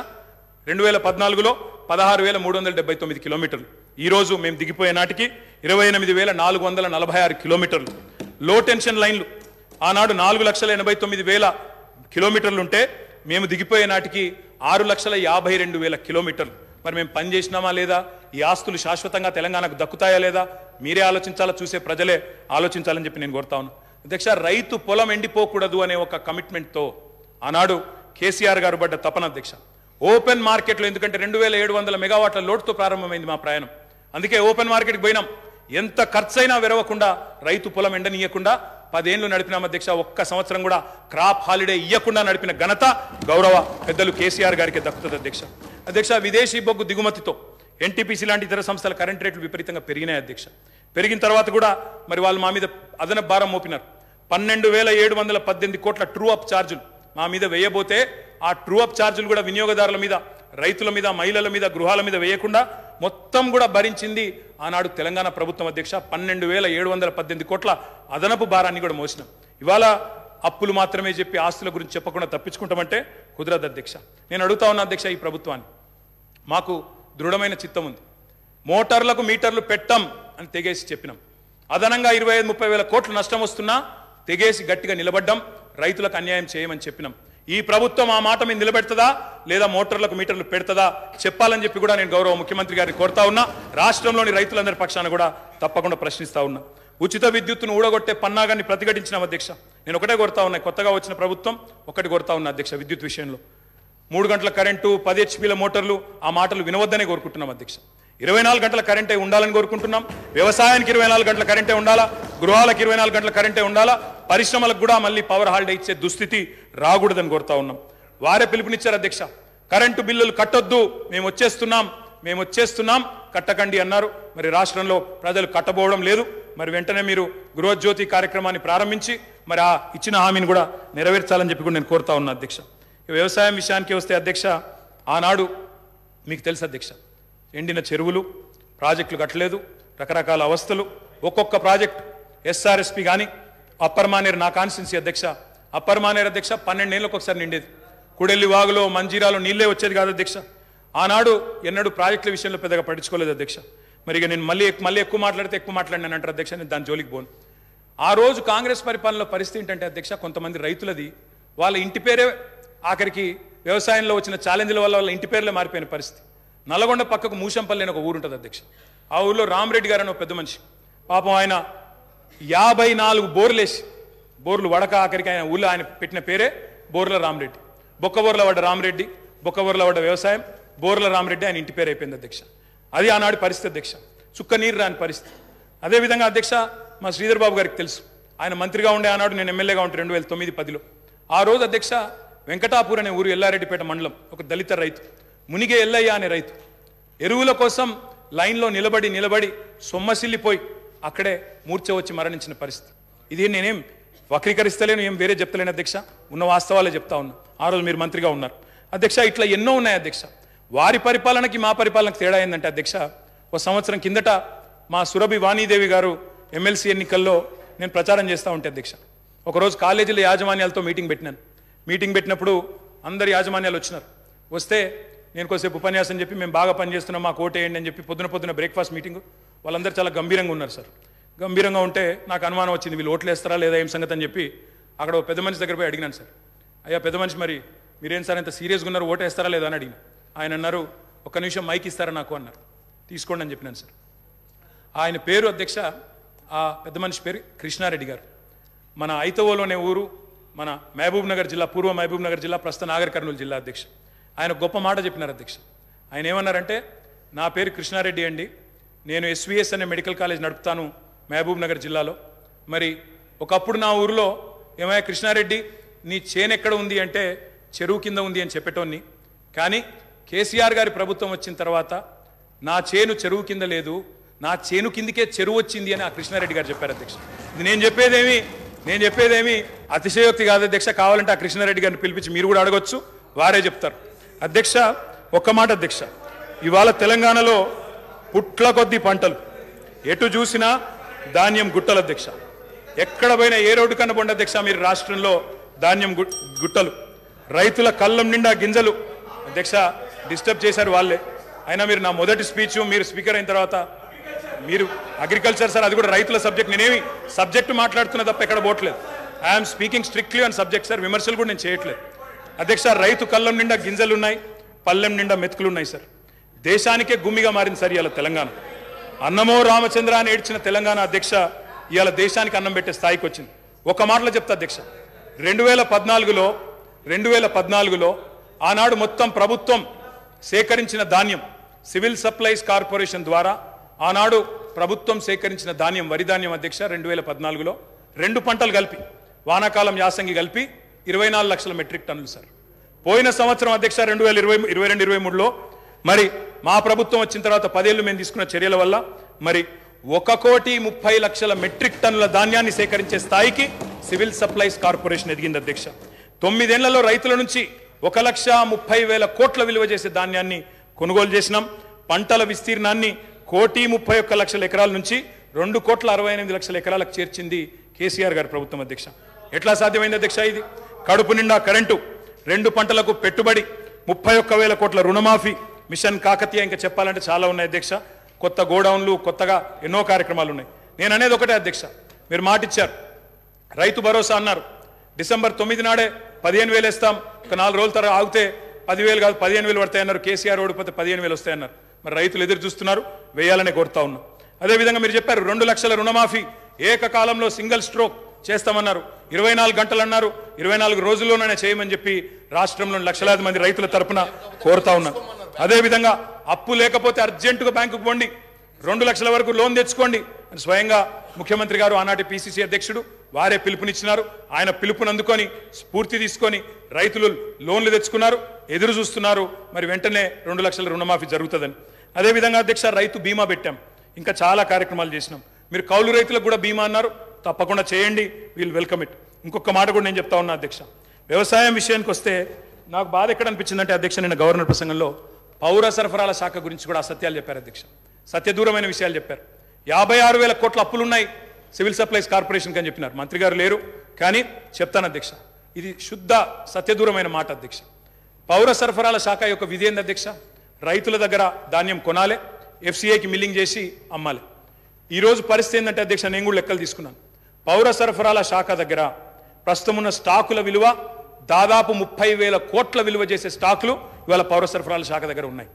2014లో 16,379 కిలోమీటర్లు, ఈరోజు మేము దిగిపోయే నాటికి 28,446 కిలోమీటర్లు. లో టెన్షన్ లైన్లు ఆనాడు 4,89,000 కిలోమీటర్లు ఉంటే మేము దిగిపోయే నాటికి 6,52,000 కిలోమీటర్లు. మరి మేము పని చేసినామా లేదా? ఈ ఆస్తులు శాశ్వతంగా తెలంగాణకు దక్కుతాయా లేదా? మీరే ఆలోచించాలా, చూసే ప్రజలే ఆలోచించాలని చెప్పి నేను కోరుతా ఉన్నాను అధ్యక్ష. రైతు పొలం ఎండిపోకూడదు అనే ఒక కమిట్మెంట్తో ఆనాడు కేసీఆర్ గారు పడ్డ తపన అధ్యక్ష. ఓపెన్ మార్కెట్లో, ఎందుకంటే 2,700 మెగావాట్ల లోటుతో ప్రారంభమైంది మా ప్రయాణం, అందుకే ఓపెన్ మార్కెట్కి పోయినాం. ఎంత ఖర్చైనా విరవకుండా, రైతు పొలం ఎండనీయకుండా 10 ఏళ్లు నడిపినాం అధ్యక్ష. ఒక్క సంవత్సరం కూడా క్రాప్ హాలిడే ఇవ్వకుండా నడిపిన ఘనత గౌరవ పెద్దలు కేసీఆర్ గారికి దక్కుతుంది అధ్యక్ష. అధ్యక్ష విదేశీ బొగ్గు దిగుమతితో ఎన్టీపీసీ లాంటి ఇతర సంస్థల కరెంట్ రేట్లు విపరీతంగా పెరిగినాయి అధ్యక్ష. పెరిగిన తర్వాత కూడా మరి వాళ్ళు మా మీద అదనపు భారం మోపినారు. 12,718 కోట్ల ట్రూ అప్ ఛార్జీలు మా మీద వేయబోతే, ఆ ట్రూ అప్ ఛార్జీలు కూడా వినియోగదారుల మీద, రైతుల మీద, మహిళల మీద, గృహాల మీద వేయకుండా మొత్తం కూడా భరించింది ఆనాడు తెలంగాణ ప్రభుత్వం అధ్యక్ష. 12,718 కోట్ల అదనపు భారాన్ని కూడా మోసినాం. ఇవాళ అప్పులు మాత్రమే చెప్పి ఆస్తుల గురించి చెప్పకుండా తప్పించుకుంటామంటే కుదరదు అధ్యక్ష. నేను అడుగుతా ఉన్నా అధ్యక్ష, ఈ ప్రభుత్వాన్ని మాకు దృఢమైన చిత్తం ఉంది. మోటార్లకు మీటర్లు పెట్టం అని తెగేసి చెప్పినాం. అదనంగా 25-30 వేల కోట్లు నష్టం వస్తున్నా తెగేసి గట్టిగా నిలబడ్డం. రైతులకు అన్యాయం చేయమని చెప్పినాం. ఈ ప్రభుత్వం ఆ మాట మీద నిలబెడుతుందా లేదా మోటార్లకు మీటర్లు పెడుతుందా చెప్పాలని చెప్పి కూడా నేను గౌరవ ముఖ్యమంత్రి గారిని కోరుతా ఉన్నా. రాష్ట్రంలోని రైతులందరి పక్షాన కూడా తప్పకుండా ప్రశ్నిస్తా ఉన్నా. ఉచిత విద్యుత్తును ఊడగొట్టే పన్నాగాన్ని ప్రతిఘటించినాం అధ్యక్ష. నేను ఒకటే కోరుతా ఉన్నా, కొత్తగా వచ్చిన ప్రభుత్వం ఒకటి కోరుతా ఉన్నా అధ్యక్ష, విద్యుత్ విషయంలో 3 గంటల కరెంటు, 10 HPల మోటార్లు, ఆ మాటలు వినవద్దనే కోరుకుంటున్నాం అధ్యక్ష. 24 గంటల కరెంటే ఉండాలని కోరుకుంటున్నాం. వ్యవసాయానికి 24 గంటల కరెంటే ఉండాలా, గృహాలకు 24 గంటల కరెంటే ఉండాలా, పరిశ్రమలకు కూడా మళ్ళీ పవర్ హాలిడే ఇచ్చే దుస్థితి రాకూడదని కోరుతా ఉన్నాం. వారే పిలుపునిచ్చారు అధ్యక్ష, కరెంటు బిల్లులు కట్టొద్దు, మేము వచ్చేస్తున్నాం కట్టకండి అన్నారు. మరి రాష్ట్రంలో ప్రజలు కట్టబోవడం లేదు. మరి వెంటనే మీరు గృహజ్యోతి కార్యక్రమాన్ని ప్రారంభించి మరి ఆ ఇచ్చిన హామీని కూడా నెరవేర్చాలని చెప్పి కూడా నేను కోరుతా ఉన్నా అధ్యక్ష. వ్యవసాయం విషయానికి వస్తే అధ్యక్ష, ఆనాడు మీకు తెలుసు అధ్యక్ష, ఎండిన చెరువులు, ప్రాజెక్టులు కట్టలేదు, రకరకాల అవస్థలు. ఒక్కొక్క ప్రాజెక్టు ఎస్ఆర్ఎస్పి కానీ అప్పర్ మానేరు, నా కాన్స్టిట్యున్సీ అధ్యక్ష, అప్పర్ మానేరు అధ్యక్ష 12 ఏళ్ళకి ఒకసారి నిండేది. కుడెల్లి వాగులో, మంజీరాలో నీళ్ళే వచ్చేది కాదు అధ్యక్ష. ఆనాడు ఎన్నడూ ప్రాజెక్టుల విషయంలో పెద్దగా పట్టించుకోలేదు అధ్యక్ష. మరి ఇక నేను మళ్ళీ ఎక్కువ మాట్లాడినాను అంటారు అధ్యక్ష, నేను దాని జోలికి పోను. ఆ రోజు కాంగ్రెస్ పరిపాలనలో పరిస్థితి ఏంటంటే అధ్యక్ష, కొంతమంది రైతులది వాళ్ళ ఇంటి పేరే ఆఖరికి వ్యవసాయంలో వచ్చిన ఛాలెంజ్ల వల్ల వాళ్ళ ఇంటి పేర్లే మారిపోయిన పరిస్థితి. నల్గొండ పక్కకు మూషంపల్లి అని ఒక ఊరు ఉంటుంది అధ్యక్ష. ఆ ఊళ్ళో రామరెడ్డి గారు అని ఒక పెద్ద మనిషి, పాపం ఆయన 54 బోర్లేసి, బోర్లు వడక ఆఖరికి ఆయన ఊళ్ళో ఆయన పెట్టిన పేరే బోర్ల రామరెడ్డి. బొక్కబోర్ల పడ్డ రామరెడ్డి, బొక్కబోర్ల పడ్డ వ్యవసాయం, బోర్ల రామరెడ్డి ఆయన ఇంటి పేరు అయిపోయింది అధ్యక్ష. అది ఆనాడు పరిస్థితి అధ్యక్ష, చుక్క నీరు రాని పరిస్థితి. అదేవిధంగా అధ్యక్ష మా శ్రీధర్ బాబు గారికి తెలుసు, ఆయన మంత్రిగా ఉండే ఆనాడు, నేను ఎమ్మెల్యేగా ఉంటే 2009-10లో. ఆ రోజు అధ్యక్ష వెంకటాపూర్ అనే ఊరు ఎల్లారెడ్డిపేట మండలం, ఒక దళిత రైతు మునిగే ఎల్లయ్య అనే రైతు ఎరువుల కోసం లైన్లో నిలబడి సొమ్మసిల్లిపోయి అక్కడే మూర్ఛ వచ్చి మరణించిన పరిస్థితి. ఇది నేనేం వక్రీకరిస్తలేను, ఏం వేరే చెప్తలేను అధ్యక్ష, ఉన్న వాస్తవాలే చెప్తా ఉన్నా. ఆ రోజు మీరు మంత్రిగా ఉన్నారు అధ్యక్ష. ఇట్లా ఎన్నో ఉన్నాయి అధ్యక్ష. వారి పరిపాలనకి మా పరిపాలనకి తేడా ఏంటంటే అధ్యక్ష, ఒక సంవత్సరం కిందట మా సురభి వాణీదేవి గారు ఎమ్మెల్సీ ఎన్నికల్లో నేను ప్రచారం చేస్తూ ఉంటే అధ్యక్ష, ఒకరోజు కాలేజీల యాజమాన్యాలతో మీటింగ్ పెట్టినాను. మీటింగ్ పెట్టినప్పుడు అందరు యాజమాన్యాలు వచ్చినారు. వస్తే నేను కొద్దిసేపు ఉపన్యాసం చెప్పి మేము బాగా పనిచేస్తున్నాం మాకు ఓటేయండి అని చెప్పి పొద్దున బ్రేక్ఫాస్ట్ మీటింగ్, వాళ్ళందరూ చాలా గంభీరంగా ఉన్నారు సార్. గంభీరంగా ఉంటే నాకు అనుమానం వచ్చింది, వీళ్ళు ఓట్లు వేస్తారా లేదా ఏం సంగతి అని చెప్పి అక్కడ పెద్ద మనిషి దగ్గర పోయి అడిగినాను సార్. అయ్యా పెద్ద మనిషి, మరి మీరేం సార్ ఇంత సీరియస్గా ఉన్నారు, ఓటు వేస్తారా లేదా అని అడిగిన. ఆయన అన్నారు, ఒక్క నిమిషం మైక్ ఇస్తారా నాకు అన్నారు. తీసుకోండి అని చెప్పినాను సార్. ఆయన పేరు అధ్యక్ష, ఆ పెద్ద మనిషి పేరు కృష్ణారెడ్డి గారు. మన ఐతవోలోనే ఊరు, మన మహబూబ్ నగర్ జిల్లా, పూర్వ మహబూబ్ నగర్ జిల్లా, ప్రస్తుత నాగర్ కర్నూలు జిల్లా అధ్యక్ష. ఆయన గొప్ప మాట చెప్పినారు అధ్యక్ష. ఆయన ఏమన్నారంటే, నా పేరు కృష్ణారెడ్డి అండి, నేను ఎస్విఎస్ అనే మెడికల్ కాలేజ్ నడుపుతాను మహబూబ్ నగర్ జిల్లాలో. మరి ఒకప్పుడు నా ఊరిలో ఏమయ్యా కృష్ణారెడ్డి నీ చేను ఎక్కడ ఉంది అంటే చెరువు కింద ఉంది అని చెప్పేటోన్ని, కానీ కేసీఆర్ గారి ప్రభుత్వం వచ్చిన తర్వాత నా చేను చెరువు కింద లేదు, నా చేను కిందికే చెరువు వచ్చింది అని ఆ కృష్ణారెడ్డి గారు చెప్పారు అధ్యక్ష. ఇది నేను చెప్పేదేమి అతిశయోక్తి కాదు అధ్యక్ష. కావాలంటే ఆ కృష్ణారెడ్డి గారిని పిలిపించి మీరు కూడా అడగొచ్చు, వారే చెప్తారు అధ్యక్ష. ఒక్క మాట అధ్యక్ష, ఇవాళ తెలంగాణలో పుట్ల కొద్ది పంటలు, ఎటు చూసినా ధాన్యం గుట్టలు అధ్యక్ష. ఎక్కడ పోయినా ఏ రోడ్డు కన్నా పోండి అధ్యక్ష మీరు రాష్ట్రంలో ధాన్యం గుట్టలు, రైతుల కళ్ళం నిండా గింజలు అధ్యక్ష. డిస్టర్బ్ చేశారు వాళ్ళే. అయినా మీరు నా మొదటి స్పీచ్ మీరు స్పీకర్ అయిన తర్వాత మీరు అగ్రికల్చర్ సార్, అది కూడా రైతుల సబ్జెక్ట్, నేనేమి సబ్జెక్టు మాట్లాడుతున్నా తప్ప ఎక్కడ పోవట్లేదు. I'm speaking strictly on subject sir, విమర్శలు కూడా నేను చేయట్లేదు అధ్యక్ష. రైతు కళ్ళం నిండా గింజలు ఉన్నాయి, పల్లెం నిండా మెతుకులు ఉన్నాయి సార్. దేశానికే గుమ్మిగా మారింది సార్ ఇవాళ తెలంగాణ. అన్నమో రామచంద్ర అని ఏడ్చిన తెలంగాణ అధ్యక్ష ఇవాళ దేశానికి అన్నం పెట్టే స్థాయికి వచ్చింది. ఒక మాటలో చెప్తా అధ్యక్ష, 2014లో ఆనాడు మొత్తం ప్రభుత్వం సేకరించిన ధాన్యం, సివిల్ సప్లైస్ కార్పొరేషన్ ద్వారా ఆనాడు ప్రభుత్వం సేకరించిన ధాన్యం, వరి ధాన్యం అధ్యక్ష 2014లో 2 పంటలు కలిపి, వానాకాలం యాసంగి కలిపి 24 లక్షల మెట్రిక్ టన్నులు సార్. పోయిన సంవత్సరం అధ్యక్ష 2022-23లో మరి మా ప్రభుత్వం వచ్చిన తర్వాత 10 ఏళ్ళు మేము తీసుకున్న చర్యల వల్ల మరి 1,30,00,000 మెట్రిక్ టన్నుల ధాన్యాన్ని సేకరించే స్థాయికి సివిల్ సప్లైస్ కార్పొరేషన్ ఎదిగింది అధ్యక్ష. 9 ఏళ్లలో రైతుల నుంచి 1,30,000 కోట్ల విలువ చేసే ధాన్యాన్ని కొనుగోలు చేసినాం. పంటల విస్తీర్ణాన్ని 1,31,00,000 ఎకరాల నుంచి 2,68,00,000 ఎకరాలకు చేర్చింది కేసీఆర్ గారి ప్రభుత్వం అధ్యక్ష. ఎట్లా సాధ్యమైంది అధ్యక్ష ఇది? కడుపు నిండా కరెంటు, 2 పంటలకు పెట్టుబడి, 31,000 కోట్ల రుణమాఫీ, మిషన్ కాకతీయ, ఇంకా చెప్పాలంటే చాలా ఉన్నాయి అధ్యక్ష. కొత్త గోడౌన్లు, కొత్తగా ఎన్నో కార్యక్రమాలు ఉన్నాయి. నేను అనేది ఒకటే అధ్యక్ష, మీరు మాటిచ్చారు, రైతు భరోసా అన్నారు. డిసెంబర్ 9 నాడే 15,000 వేస్తాం, ఒక 4 రోజుల తర్వాత ఆగితే 10,000 కాదు 15,000 పడతాయన్నారు. కేసీఆర్ ఓడిపోతే 15,000 వస్తాయన్నారు. మరి రైతులు ఎదురు చూస్తున్నారు, వేయాలనే కోరుతా ఉన్నాం. అదేవిధంగా మీరు చెప్పారు 2 లక్షల రుణమాఫీ ఏకకాలంలో సింగిల్ స్ట్రోక్ చేస్తామన్నారు. 24 గంటలు అన్నారు, 24 రోజుల్లోనే చేయమని చెప్పి రాష్ట్రంలోని లక్షలాది మంది రైతుల తరపున కోరుతా ఉన్నారు. అదేవిధంగా అప్పు లేకపోతే అర్జెంటుగా బ్యాంకుకు పోండి, 2 లక్షల వరకు లోన్ తెచ్చుకోండి అని స్వయంగా ముఖ్యమంత్రి గారు, ఆనాటి పిసిసి అధ్యక్షుడు వారే పిలుపునిచ్చినారు. ఆయన పిలుపుని అందుకొని స్ఫూర్తి తీసుకొని రైతులు లోన్లు తెచ్చుకున్నారు, ఎదురు చూస్తున్నారు. మరి వెంటనే 2 లక్షల రుణమాఫీ జరుగుతుందని. అదేవిధంగా అధ్యక్ష రైతు బీమా పెట్టాం, ఇంకా చాలా కార్యక్రమాలు చేసినాం. మీరు కౌలు రైతులకు కూడా బీమా అన్నారు, తప్పకుండా చేయండి, వీల్ వెల్కమ్ ఇట్. ఇంకొక మాట కూడా నేను చెప్తా ఉన్నా అధ్యక్ష, వ్యవసాయం విషయానికి వస్తే నాకు బాధ ఎక్కడ అనిపించిందంటే అధ్యక్ష, నిన్న గవర్నర్ ప్రసంగంలో పౌర సరఫరాల శాఖ గురించి కూడా అసత్యాలు చెప్పారు అధ్యక్ష, సత్యదూరమైన విషయాలు చెప్పారు. 56,000 కోట్ల అప్పులున్నాయి సివిల్ సప్లైస్ కార్పొరేషన్కి అని చెప్పినారు. మంత్రి గారు లేరు కానీ చెప్తాను అధ్యక్ష, ఇది శుద్ధ సత్యదూరమైన మాట అధ్యక్ష. పౌర సరఫరాల శాఖ యొక్క విధి ఏంది అధ్యక్ష? రైతుల దగ్గర ధాన్యం కొనాలి, ఎఫ్సిఐకి మిల్లింగ్ చేసి అమ్మాలి. ఈరోజు పరిస్థితి ఏంటంటే అధ్యక్ష, నేను కూడా లెక్కలు తీసుకున్నాను. పౌర సరఫరాల శాఖ దగ్గర ప్రస్తుతం ఉన్న స్టాకుల విలువ దాదాపు 30,000 కోట్ల విలువ చేసే స్టాకులు ఇవాళ పౌర సరఫరాల శాఖ దగ్గర ఉన్నాయి.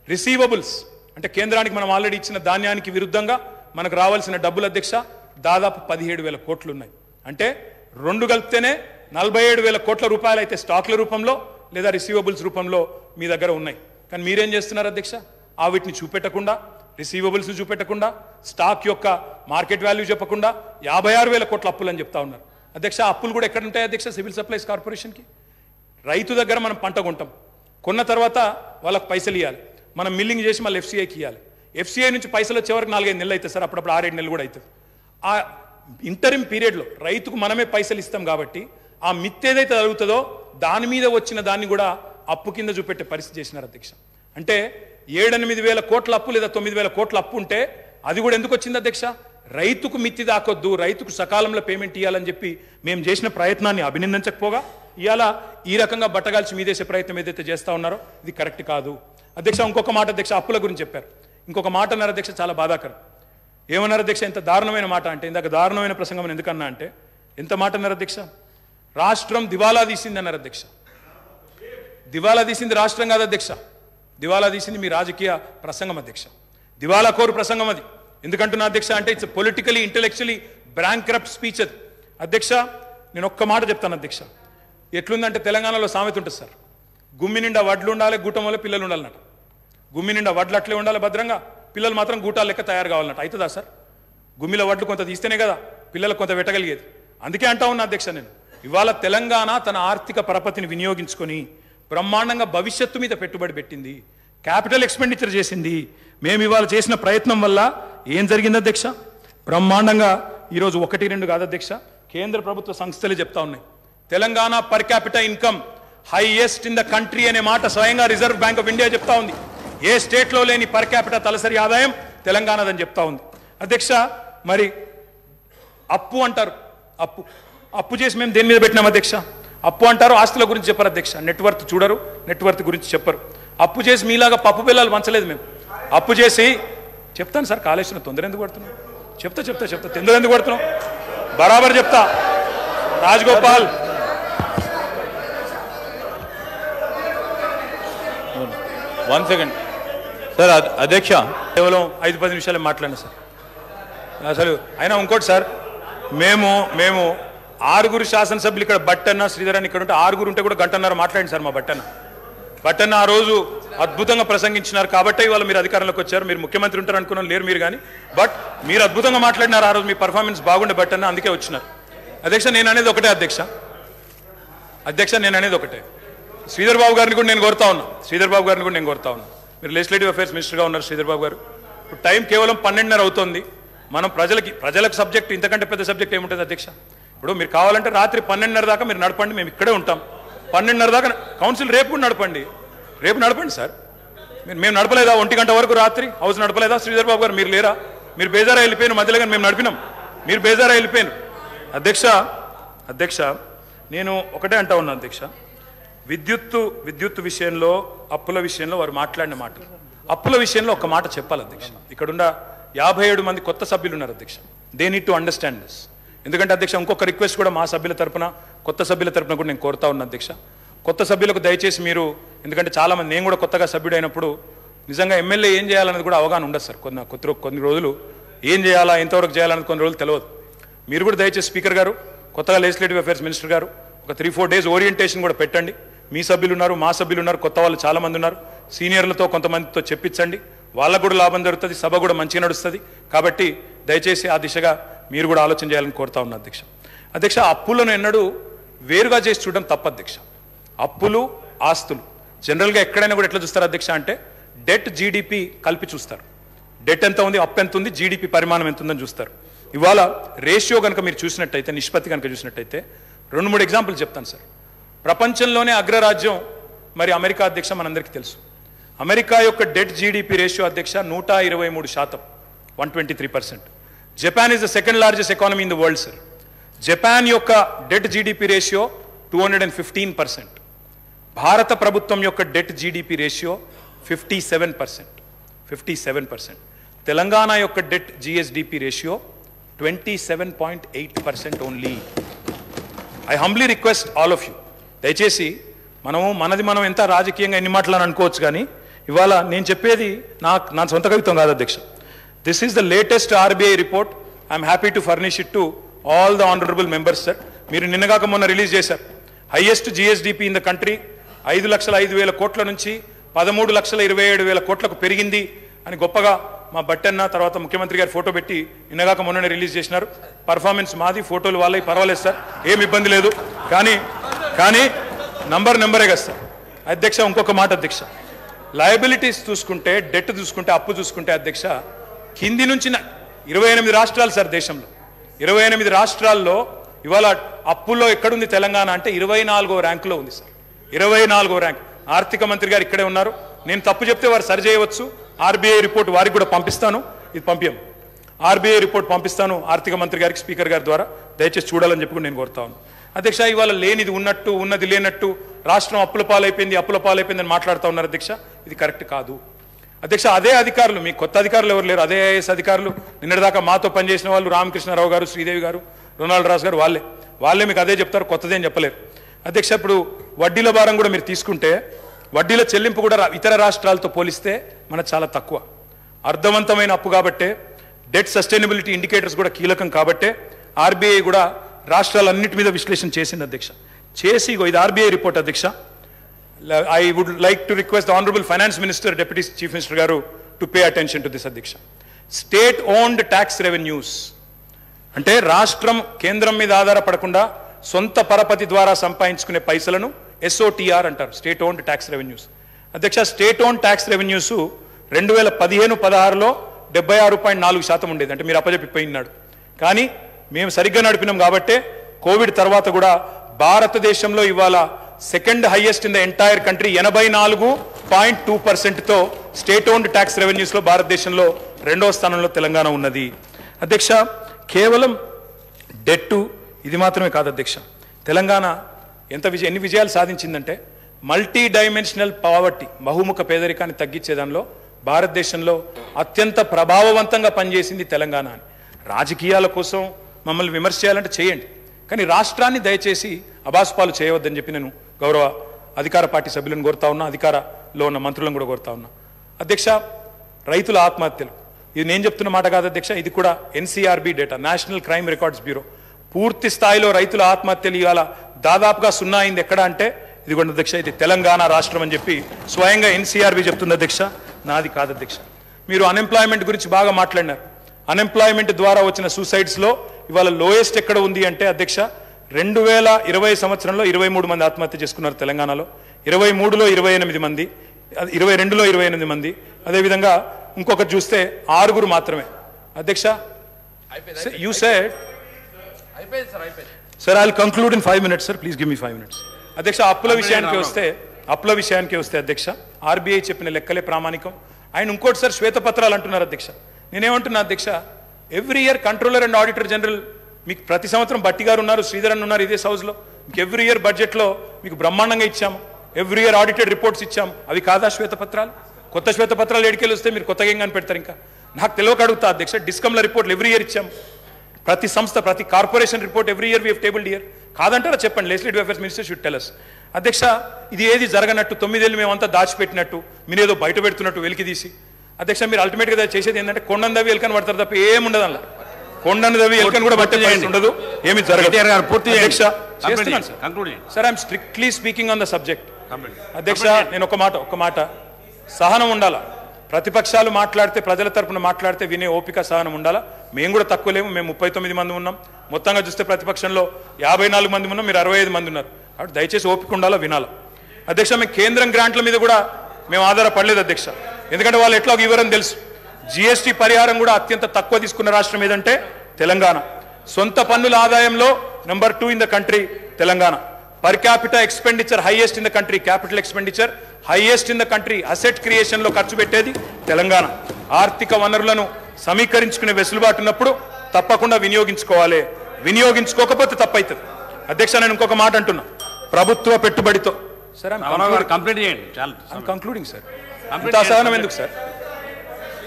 రిసీవబుల్స్ అంటే కేంద్రానికి మనం ఆల్రెడీ ఇచ్చిన ధాన్యానికి విరుద్ధంగా మనకు రావాల్సిన డబ్బుల అధ్యక్ష దాదాపు 17,000 కోట్లు ఉన్నాయి. అంటే రెండు కలిపితేనే 47,000 కోట్ల రూపాయలు అయితే స్టాక్ల రూపంలో లేదా రిసీవబుల్స్ రూపంలో మీ దగ్గర ఉన్నాయి. కానీ మీరేం చేస్తున్నారు అధ్యక్ష? ఆ వీటిని చూపెట్టకుండా, రిసీవబుల్స్ చూపెట్టకుండా, స్టాక్ యొక్క మార్కెట్ వాల్యూ చెప్పకుండా 56,000 కోట్ల అప్పులు అని చెప్తా ఉన్నారు. అధ్యక్ష అప్పులు కూడా ఎక్కడ ఉంటాయి అధ్యక్ష? సివిల్ సప్లైస్ కార్పొరేషన్కి. రైతు దగ్గర మనం పంట కొంటాం, కొన్న తర్వాత వాళ్ళకి పైసలు ఇవ్వాలి, మనం మిల్లింగ్ చేసి మళ్ళీ ఎఫ్సీఐకి ఇవ్వాలి. ఎఫ్సీఐ నుంచి పైసలు వచ్చే వరకు 4-5 నెలలు అవుతుంది సార్, అప్పుడప్పుడు 6-7 నెలలు కూడా అవుతుంది. ఆ ఇంటరిమ్ పీరియడ్లో రైతుకు మనమే పైసలు ఇస్తాం కాబట్టి ఆ మిత్ ఏదైతే జరుగుతుందో దాని మీద వచ్చిన దాన్ని కూడా అప్పు కింద చూపెట్టే పరిస్థితి చేసినారు అధ్యక్ష. అంటే 7-8 వేల కోట్ల అప్పు లేదా 9,000 కోట్ల అప్పు ఉంటే అది కూడా ఎందుకు వచ్చింది అధ్యక్ష? రైతుకు మిత్తి దాకొద్దు, రైతుకు సకాలంలో పేమెంట్ ఇవ్వాలని చెప్పి మేము చేసిన ప్రయత్నాన్ని అభినందించకపోగా ఇవాళ ఈ రకంగా బట్టగాల్చి మీదేసే ప్రయత్నం ఏదైతే చేస్తా ఉన్నారో ఇది కరెక్ట్ కాదు అధ్యక్ష. ఇంకొక మాట అధ్యక్ష, అప్పుల గురించి చెప్పారు. ఇంకొక మాట అన్నారు అధ్యక్ష, చాలా బాధాకరం. ఏమన్నారు అధ్యక్ష? ఎంత దారుణమైన మాట అంటే, ఇందాక దారుణమైన ప్రసంగం ఎందుకన్నా అంటే ఎంత మాట అన్నారు అధ్యక్ష? రాష్ట్రం దివాలా తీసింది అన్నారు అధ్యక్ష. దివాలా తీసింది రాష్ట్రం కాదు అధ్యక్ష, దివాలా తీసింది మీ రాజకీయ ప్రసంగం అధ్యక్ష. దివాలా కోరు ప్రసంగం అది. ఎందుకంటున్నా అధ్యక్ష అంటే ఇట్స్ పొలిటికలీ ఇంటెలెక్చువలీ బ్రాంక్రప్ట్ స్పీచ్ అది అధ్యక్ష. నేను ఒక్క మాట చెప్తాను అధ్యక్ష. ఎట్లుందంటే తెలంగాణలో సామెత ఉంటుంది సార్, గుమ్మి నిండా వడ్లు ఉండాలి, గూటం వల్ల పిల్లలు ఉండాలన్నట. గుమ్మి నిండా వడ్లు అట్లే ఉండాలి భద్రంగా, పిల్లలు మాత్రం గూటాల లెక్క తయారు కావాలన్నట. అవుతుందా సార్? గుమ్మిలో వడ్లు కొంత తీస్తేనే కదా పిల్లలకు కొంత పెట్టగలిగేది. అందుకే అంటా ఉన్నా అధ్యక్ష నేను, ఇవాళ తెలంగాణ తన ఆర్థిక పరపతిని వినియోగించుకొని బ్రహ్మాండంగా భవిష్యత్తు మీద పెట్టుబడి పెట్టింది, క్యాపిటల్ ఎక్స్పెండిచర్ చేసింది. మేము ఇవాళ చేసిన ప్రయత్నం వల్ల ఏం జరిగింది అధ్యక్ష? బ్రహ్మాండంగా ఈరోజు 1-2 కాదు అధ్యక్ష, కేంద్ర ప్రభుత్వ సంస్థలే చెప్తా ఉన్నాయి Telangana per capital income highest in the country అనే మాట స్వయంగా రిజర్వ్ బ్యాంక్ ఆఫ్ ఇండియా చెప్తా ఉంది. ఏ స్టేట్లో లేని పర్ క్యాపిటల్ తలసరి ఆదాయం తెలంగాణదని చెప్తా ఉంది అధ్యక్ష. మరి అప్పు అంటారు, అప్పు చేసి మేము దేని మీద పెట్టినాం అధ్యక్ష? అప్పు అంటారు, ఆస్తుల గురించి చెప్పరు అధ్యక్ష. నెట్వర్త్ చూడరు, నెట్వర్త్ గురించి చెప్పరు. అప్పు చేసి మీలాగా పప్పు పిల్లలు పంచలేదు మేము. అప్పు చేసి చెప్తాను సార్, కాళేశ్వరం తొందర ఎందుకు పడుతున్నాం? చెప్తా తొందర ఎందుకు పడుతున్నాం? బరాబర్ చెప్తా. Rajagopal 1 second sir. అధ్యక్ష కేవలం 5-10 నిమిషాలే మాట్లాడినా సార్. అసలు అయినా ఇంకోటి సార్, మేము 6 శాసనసభ్యులు ఇక్కడ బట్టన్న శ్రీధర్ అని ఇక్కడ ఉంటే 6 ఉంటే కూడా గంటన్నర మాట్లాడింది సార్ మా బట్టన్న ఆ రోజు అద్భుతంగా ప్రసంగించినారు కాబట్టి ఇవాళ మీరు అధికారంలోకి వచ్చారు. మీరు ముఖ్యమంత్రి ఉంటారు అనుకున్నాను, లేరు మీరు కానీ, బట్ మీరు అద్భుతంగా మాట్లాడినారు ఆ రోజు. మీ పర్ఫార్మెన్స్ బాగుండే బట్టన్న, అందుకే వచ్చినారు అధ్యక్ష. నేను అనేది ఒకటే అధ్యక్ష, నేను అనేది ఒకటే. శ్రీధర్ బాబు గారిని కూడా నేను కోరుతా ఉన్నా, మీరు లెజిస్లేటివ్ అఫైర్స్ మినిస్టర్గా ఉన్నారు శ్రీధర్ బాబు గారు. ఇప్పుడు టైం కేవలం 12:30 అవుతుంది. మనం ప్రజలకు సబ్జెక్ట్ ఇంతకంటే పెద్ద సబ్జెక్ట్ ఏముంటుంది అధ్యక్ష? ఇప్పుడు మీరు కావాలంటే రాత్రి 12:30 దాకా మీరు నడపండి, మేము ఇక్కడే ఉంటాం. 12:30 దాకా కౌన్సిల్ రేపు కూడా నడపండి సార్. మేము నడపలేదా 1 గంట వరకు రాత్రి హౌస్ నడపలేదా? శ్రీధర్ బాబు గారు మీరు లేరా? మీరు బేజారా వెళ్ళిపోయిన మధ్యలో కానీ మేము నడిపినాం, మీరు బేజారా వెళ్ళిపోయారు అధ్యక్ష. నేను ఒకటే అంటా ఉన్నా అధ్యక్ష, విద్యుత్తు విషయంలో, అప్పుల విషయంలో వారు మాట్లాడిన మాటలు, అప్పుల విషయంలో ఒక మాట చెప్పాలి అధ్యక్ష. ఇక్కడున్న 57 మంది కొత్త సభ్యులు ఉన్నారు అధ్యక్ష. They need to understand this. ఎందుకంటే అధ్యక్ష ఇంకొక రిక్వెస్ట్ కూడా మా సభ్యుల తరపున, కొత్త సభ్యుల తరపున కూడా నేను కోరుతా ఉన్నా అధ్యక్ష. కొత్త సభ్యులకు దయచేసి మీరు, ఎందుకంటే చాలామంది, నేను కూడా కొత్తగా సభ్యుడైనప్పుడు నిజంగా ఎమ్మెల్యే ఏం చేయాలన్నది కూడా అవగాహన ఉండదు సార్. కొన్ని రోజులు ఏం చేయాలా, ఎంతవరకు చేయాలన్నది కొన్ని రోజులు తెలియదు. మీరు కూడా దయచేసి స్పీకర్ గారు, కొత్తగా లెజిస్లేటివ్ అఫైర్స్ మినిస్టర్ గారు ఒక 3-4 డేస్ ఓరియంటేషన్ కూడా పెట్టండి. మీ సభ్యులు ఉన్నారు, మా సభ్యులు ఉన్నారు, కొత్త వాళ్ళు చాలామంది ఉన్నారు. సీనియర్లతో కొంతమందితో చెప్పించండి, వాళ్ళకు కూడా లాభం జరుగుతుంది, సభ కూడా మంచిగా నడుస్తుంది. కాబట్టి దయచేసి ఆ దిశగా మీరు కూడా ఆలోచన చేయాలని కోరుతా ఉన్నా అధ్యక్ష. అప్పులను ఎన్నడూ వేరుగా చేసి చూడడం తప్పు అధ్యక్ష. అప్పులు, ఆస్తులు జనరల్గా ఎక్కడైనా కూడా ఎట్లా చూస్తారు అధ్యక్ష అంటే డెట్, జీడిపి కలిపి చూస్తారు. డెట్ ఎంత ఉంది, అప్పు ఎంత ఉంది, జీడిపి పరిమాణం ఎంత ఉందని చూస్తారు. ఇవాళ రేషియో కనుక మీరు చూసినట్టయితే, నిష్పత్తి కనుక చూసినట్టయితే 2-3 ఎగ్జాంపుల్ చెప్తాను సార్. ప్రపంచంలోనే అగ్రరాజ్యం మరి అమెరికా అధ్యక్ష, మనందరికీ తెలుసు. అమెరికా యొక్క డెట్ జీడిపి రేషియో అధ్యక్ష 123%, 123%. Japan is the second largest economy in the world sir. Japan యొక్క డెట్ జీడిపి రేషియో 215%. భారత ప్రభుత్వం యొక్క డెట్ జీడిపి రేషియో 57%. తెలంగాణ యొక్క debt GSDP ratio 27.8% only. I humbly request all of you, దయచేసి మనం ఎంత రాజకీయంగా ఎన్ని మాటలని అనుకోవచ్చు, కానీ ఇవాళ నేను చెప్పేది నా సొంత కవిత్వం కాదు అధ్యక్ష. This is the latest RBI report. I'm happy to furnish it to all the honourable members sir. మీరు నిన్నగాక మొన్న రిలీజ్ చేశారు. Highest GSDP in the country 5,05,000 కోట్ల నుంచి 13,27,000 కోట్లకు పెరిగింది అని గొప్పగా మా బట్టన్న తర్వాత ముఖ్యమంత్రి గారు ఫోటో పెట్టి నిన్నగాక మొన్ననే రిలీజ్ చేసినారు. పర్ఫార్మెన్స్ మాది, ఫోటోలు వాళ్ళవి, పర్వాలేదు సార్, ఏం ఇబ్బంది లేదు. కానీ నెంబరే కదా సార్ అధ్యక్ష. ఇంకొక మాట అధ్యక్ష, లయబిలిటీస్ చూసుకుంటే, డెట్ చూసుకుంటే, అప్పు చూసుకుంటే అధ్యక్ష, కింది నుంచి 28 రాష్ట్రాలు సార్ దేశంలో. 28 రాష్ట్రాల్లో ఇవాళ అప్పుల్లో ఎక్కడుంది తెలంగాణ అంటే 24వ ర్యాంకులో ఉంది సార్. 24వ ర్యాంక్. ఆర్థిక మంత్రి గారు ఇక్కడే ఉన్నారు. నేను తప్పు చెప్తే వారు సరి చేయవచ్చు. ఆర్బీఐ రిపోర్ట్ వారికి కూడా పంపిస్తాను. ఇది పంపించాం. ఆర్బీఐ రిపోర్ట్ పంపిస్తాను ఆర్థిక మంత్రి గారికి, స్పీకర్ గారి ద్వారా. దయచేసి చూడాలని చెప్పి నేను కోరుతాను అధ్యక్ష. ఇవాళ లేనిది ఉన్నట్టు, ఉన్నది లేనట్టు, రాష్ట్రం అప్పుల పాలైపోయింది అని మాట్లాడుతూ ఉన్నారు అధ్యక్ష. ఇది కరెక్ట్ కాదు అధ్యక్ష. అదే అధికారులు, మీ కొత్త అధికారులు ఎవరు లేరు, అదే ఐఏఎస్ అధికారులు నిన్నటిదాకా మాతో పనిచేసిన వాళ్ళు, రామకృష్ణారావు గారు, శ్రీదేవి గారు, రొనాల్డ్ రాజు గారు, వాళ్ళే మీకు అదే చెప్తారు, కొత్తదేం చెప్పలేరు అధ్యక్ష. ఇప్పుడు వడ్డీల భారం కూడా మీరు తీసుకుంటే, వడ్డీల చెల్లింపు కూడా ఇతర రాష్ట్రాలతో పోలిస్తే మనకు చాలా తక్కువ. అర్థవంతమైన అప్పు కాబట్టే, డెట్ సస్టైనబిలిటీ ఇండికేటర్స్ కూడా కీలకం కాబట్టే ఆర్బీఐ కూడా రాష్ట్రాలన్నిటి మీద విశ్లేషణ చేసింది అధ్యక్ష. చేసి ఇది ఆర్బీఐ రిపోర్ట్ అధ్యక్ష. I would like to request the Honorable Finance Minister, Deputy Chief Minister Garu to pay attention to this Adhiksha. State-owned tax revenues. అంటే రాష్ట్రం కేంద్రం మీద ఆధారపడకుండా సొంత పరపతి ద్వారా సంపాదించుకునే పైసలను SOTR అంటారు, స్టేట్ ఓన్డ్ ట్యాక్స్ రెవెన్యూస్. అధ్యక్ష, స్టేట్ ఓన్డ్ ట్యాక్స్ రెవెన్యూస్ 2015-16లో 76.4% ఉండేది. అంటే మీరు అప్పచెప్పిపోయినాడు. కానీ మేము సరిగ్గా నడిపినాం కాబట్టే కోవిడ్ తర్వాత కూడా భారతదేశంలో ఇవాళ second highest in the entire country 84.2%తో స్టేట్ ఓన్డ్ ట్యాక్స్ రెవెన్యూస్లో భారతదేశంలో 2వ స్థానంలో తెలంగాణ ఉన్నది అధ్యక్ష. కేవలం డెట్టు ఇది మాత్రమే కాదు అధ్యక్ష. తెలంగాణ ఎన్ని విజయాలు సాధించిందంటే, మల్టీ డైమెన్షనల్ పావర్టీ, బహుముఖ పేదరికాన్ని తగ్గించే దానిలో భారతదేశంలో అత్యంత ప్రభావవంతంగా పనిచేసింది తెలంగాణ అని. రాజకీయాల కోసం మమ్మల్ని విమర్శ చేయాలంటే చేయండి, కానీ రాష్ట్రాన్ని దయచేసి అబాసుపాలు చేయవద్దని చెప్పి నేను గౌరవ అధికార పార్టీ సభ్యులను కోరుతా ఉన్నా, అధికారంలో ఉన్న మంత్రులను కూడా కోరుతా ఉన్నా అధ్యక్ష. రైతుల ఆత్మహత్యలు, ఇది నేను చెప్తున్న మాట కాదు అధ్యక్ష, ఇది కూడా NCRB data, national crime records bureau. పూర్తి స్థాయిలో రైతుల ఆత్మహత్యలు ఇవాళ దాదాపుగా 0 అయింది. ఎక్కడ అంటే ఇది కూడా అధ్యక్ష, ఇది తెలంగాణ రాష్ట్రం అని చెప్పి స్వయంగా ఎన్సీఆర్బీ చెప్తుంది అధ్యక్ష, నాది కాదు అధ్యక్ష. మీరు అన్ఎంప్లాయ్మెంట్ గురించి బాగా మాట్లాడినారు. అన్ఎంప్లాయ్మెంట్ ద్వారా వచ్చిన సూసైడ్స్లో ఇవాళ లోయెస్ట్ ఎక్కడ ఉంది అంటే అధ్యక్ష, 2020 సంవత్సరంలో 23 మంది ఆత్మహత్య చేసుకున్నారు తెలంగాణలో, 23లో 28 మంది, 22లో 28 మంది, అదేవిధంగా ఇంకొకటి చూస్తే 6 మాత్రమే అధ్యక్ష. You said sir, I will conclude in 5 minutes sir, please give me 5 minutes అధ్యక్ష. అప్పుల విషయానికి వస్తే అధ్యక్ష, ఆర్బీఐ చెప్పిన లెక్కలే ప్రామాణికం. ఆయన ఇంకోటి సార్ శ్వేతపత్రాలు అంటున్నారు అధ్యక్ష. నేనేమంటున్నా అధ్యక్ష, every year controller and auditor general మీకు ప్రతి సంవత్సరం బట్టి గారు ఉన్నారు, శ్రీధరన్ ఉన్నారు ఇదే హౌస్లో, మీకు ఎవ్రీ ఇయర్ బడ్జెట్లో మీకు బ్రహ్మాండంగా ఇచ్చాము, ఎవ్రీ ఇయర్ ఆడిటెడ్ రిపోర్ట్స్ ఇచ్చాము. అవి కాదా శ్వేతపత్రాలు? కొత్త శ్వేతపత్రాలు ఎడికెళ్ళి వస్తే మీరు కొత్తగా ఏం పెడతారు? ఇంకా నాకు తెలియక అడుగుతా అధ్యక్ష. డిస్కమ్ల రిపోర్ట్లు ఎవ్రీ ఇయర్ ఇచ్చాము, ప్రతి సంస్థ ప్రతి corporation report every year we have tabled year. కాదంటారా చెప్పండి, legislative affairs minister should tell us అధ్యక్ష. ఇది ఏది జరగనట్టు 9 ఏళ్ళు మేమంతా దాచిపెట్టినట్టు, మీరేదో బయట పెడుతున్నట్టు వెలికి తీసి అధ్యక్ష, మీరు అల్టిమేట్గా చేసేది ఏంటంటే కొండను దవ్వి ఎలుకని పడతారు తప్ప ఏముండదు. అలా కొండను దవ్వి ఎలుకని కూడా పట్టే ఉండదు, ఏమి జరగదు అధ్యక్ష. చేస్తున్నాను sir, I'm strictly speaking on the subject అధ్యక్ష. నేను ఒక మాట సహనం ఉండాలా. ప్రతిపక్షాలు మాట్లాడితే, ప్రజల తరపున మాట్లాడితే వినే ఓపిక, సహనం ఉండాలా. మేము కూడా తక్కువ లేము, మేము 39 మంది ఉన్నాం. మొత్తంగా చూస్తే ప్రతిపక్షంలో 54 మంది ఉన్నాం, మీరు 65 మంది ఉన్నారు. కాబట్టి దయచేసి ఓపిక ఉండాలా, వినాలా అధ్యక్ష. మేము కేంద్రం గ్రాంట్ల మీద కూడా మేము ఆధారపడలేదు అధ్యక్ష, ఎందుకంటే వాళ్ళు ఎట్లా వివరం తెలుసు. జిఎస్టీ పరిహారం కూడా అత్యంత తక్కువ తీసుకున్న రాష్ట్రం ఏదంటే తెలంగాణ. సొంత పన్నుల ఆదాయంలో number 2 in the country Telangana. Per capita expenditure highest in the country, capital expenditure highest in the country. Asset క్రియేషన్లో ఖర్చు పెట్టేది తెలంగాణ. ఆర్థిక వనరులను సమీకరించుకునే వెసులుబాటు ఉన్నప్పుడు తప్పకుండా వినియోగించుకోవాలి, వినియోగించుకోకపోతే తప్పవుతుంది అధ్యక్ష. నేను ఇంకొక మాట అంటున్నా, ప్రభుత్వ పెట్టుబడితో సార్ కంప్లీట్ చేయండి. కంక్లూడింగ్ సార్, అంత అసహనం ఎందుకు sir?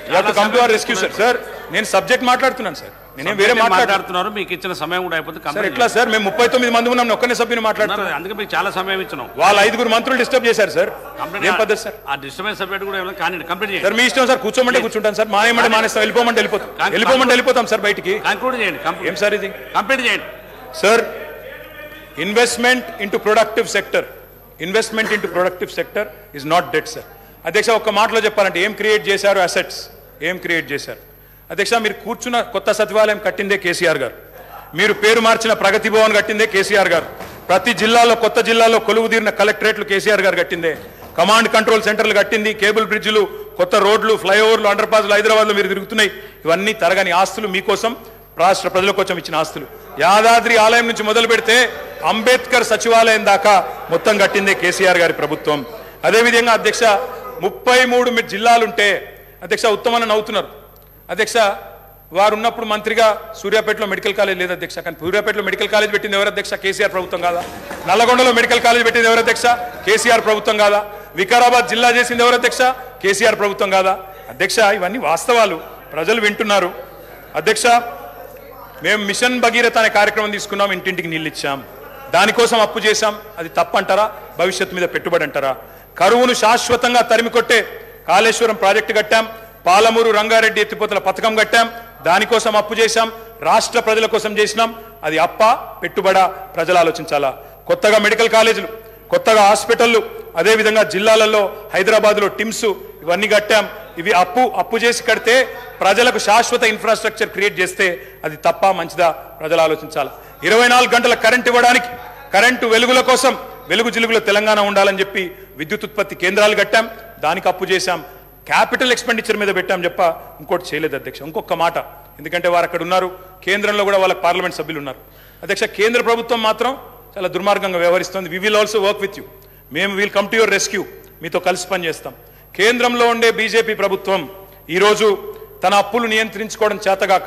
You have to come to our rescue sir. Sir నేను సబ్జెక్ట్ మాట్లాడుతున్నాను సార్. నేనేం వేరే మాట్లాడుతున్నారు, మీకు ఇచ్చిన సమయం కూడా అయిపోతుంది. సార్ ఎట్లా సార్, మేము 39 మంది ఉన్నాం, ఒక్కనే సభ్యుని మాట్లాడుతున్నారు. అందుకే మీకు చాలా సమయం ఇచ్చినాం. వాళ్ళ 5 మంత్రులు డిస్టర్బ్ చేశారు సార్. ఏం పద్ధతి సార్? ఆ డిస్టర్బెన్స్ సబ్జెక్ట్ కూడా కానీ కంప్లీట్ చేయండి సార్. మీ ఇష్టం సార్, కూర్చోమంటే కూర్చుంటాం సార్, మానేయమంటే మానేస్తాం, వెళ్ళిపోమంటే వెళ్ళిపోతాం సార్ బయటికి. కంక్లూడ్ చేయండి. ఏం సార్ ఇది? కంప్లీట్ చేయండి sir. Investment into productive sector, investment into productive sector is not debt sir. అధ్యక్ష ఒక్క మాటలో చెప్పాలంటే ఏం క్రియేట్ చేశారు అసెట్స్, ఏం క్రియేట్ చేశారు అధ్యక్ష? మీరు కూర్చున్న కొత్త సచివాలయం కట్టిందే కేసీఆర్ గారు, మీరు పేరు మార్చిన ప్రగతి భవన్ కట్టిందే కేసీఆర్ గారు, ప్రతి జిల్లాలో కొత్త జిల్లాలో కొలువు తీరిన కలెక్టరేట్లు కేసీఆర్ గారు కట్టిందే, కమాండ్ కంట్రోల్ సెంటర్లు కట్టింది, కేబుల్ బ్రిడ్జ్లు, కొత్త రోడ్లు, ఫ్లైఓవర్లు, అండర్ పాస్లు హైదరాబాద్లో మీరు తిరుగుతున్నాయి. ఇవన్నీ తరగని ఆస్తులు, మీకోసం రాష్ట్ర ప్రజల కోసం ఇచ్చిన ఆస్తులు. యాదాద్రి ఆలయం నుంచి మొదలు పెడితే అంబేద్కర్ సచివాలయం దాకా మొత్తం కట్టిందే కేసీఆర్ గారి ప్రభుత్వం. అదేవిధంగా అధ్యక్ష 33 జిల్లాలుంటే అధ్యక్ష ఉత్తమని నవ్వుతున్నారు అధ్యక్ష. వారు ఉన్నప్పుడు మంత్రిగా సూర్యాపేటలో మెడికల్ కాలేజ్ లేదు అధ్యక్ష, కానీ సూర్యాపేటలో మెడికల్ కాలేజ్ పెట్టింది ఎవరు అధ్యక్ష? కేసీఆర్ ప్రభుత్వం కాదా? నల్లగొండలో మెడికల్ కాలేజ్ పెట్టింది ఎవరు అధ్యక్ష? కేసీఆర్ ప్రభుత్వం కాదా? వికారాబాద్ జిల్లా చేసింది ఎవరు అధ్యక్ష? కేసీఆర్ ప్రభుత్వం కాదా అధ్యక్ష? ఇవన్నీ వాస్తవాలు, ప్రజలు వింటున్నారు అధ్యక్ష. మేము మిషన్ భగీరథ అనే కార్యక్రమం తీసుకున్నాం, ఇంటింటికి నీళ్ళు ఇచ్చాం, దానికోసం అప్పు చేశాం. అది తప్పంటారా? భవిష్యత్తు మీద పెట్టుబడి అంటారా? కరువును శాశ్వతంగా తరిమికొట్టే కాళేశ్వరం ప్రాజెక్టు కట్టాం, పాలమూరు రంగారెడ్డి ఎత్తిపోతల పథకం కట్టాం, దానికోసం అప్పు చేశాం, రాష్ట్ర ప్రజల కోసం చేసినాం. అది అప్ప పెట్టుబడా? ప్రజలు ఆలోచించాలా. కొత్తగా మెడికల్ కాలేజీలు, కొత్తగా హాస్పిటళ్లు, అదేవిధంగా జిల్లాలలో హైదరాబాద్లో టిమ్స్, ఇవన్నీ కట్టాం. ఇవి అప్పు చేసి కడితే ప్రజలకు శాశ్వత ఇన్ఫ్రాస్ట్రక్చర్ క్రియేట్ చేస్తే అది తప్ప మంచిదా? ప్రజలు ఆలోచించాలి. 24 గంటల కరెంట్ ఇవ్వడానికి, కరెంటు వెలుగుల కోసం వెలుగు జిలుగులో తెలంగాణ ఉండాలని చెప్పి విద్యుత్ ఉత్పత్తి కేంద్రాలు కట్టాం, దానికి అప్పు చేశాం, క్యాపిటల్ ఎక్స్పెండిచర్ మీద పెట్టాం చెప్ప ఇంకోటి చేయలేదు అధ్యక్ష. ఇంకొక మాట, ఎందుకంటే వారు అక్కడ ఉన్నారు, కేంద్రంలో కూడా వాళ్ళ పార్లమెంట్ సభ్యులు ఉన్నారు అధ్యక్ష. కేంద్ర ప్రభుత్వం మాత్రం చాలా దుర్మార్గంగా వ్యవహరిస్తుంది. We will also work with you, మేము will come to your rescue, మీతో కలిసి పనిచేస్తాం. కేంద్రంలో ఉండే బీజేపీ ప్రభుత్వం ఈరోజు తన అప్పులు నియంత్రించుకోవడం చేతగాక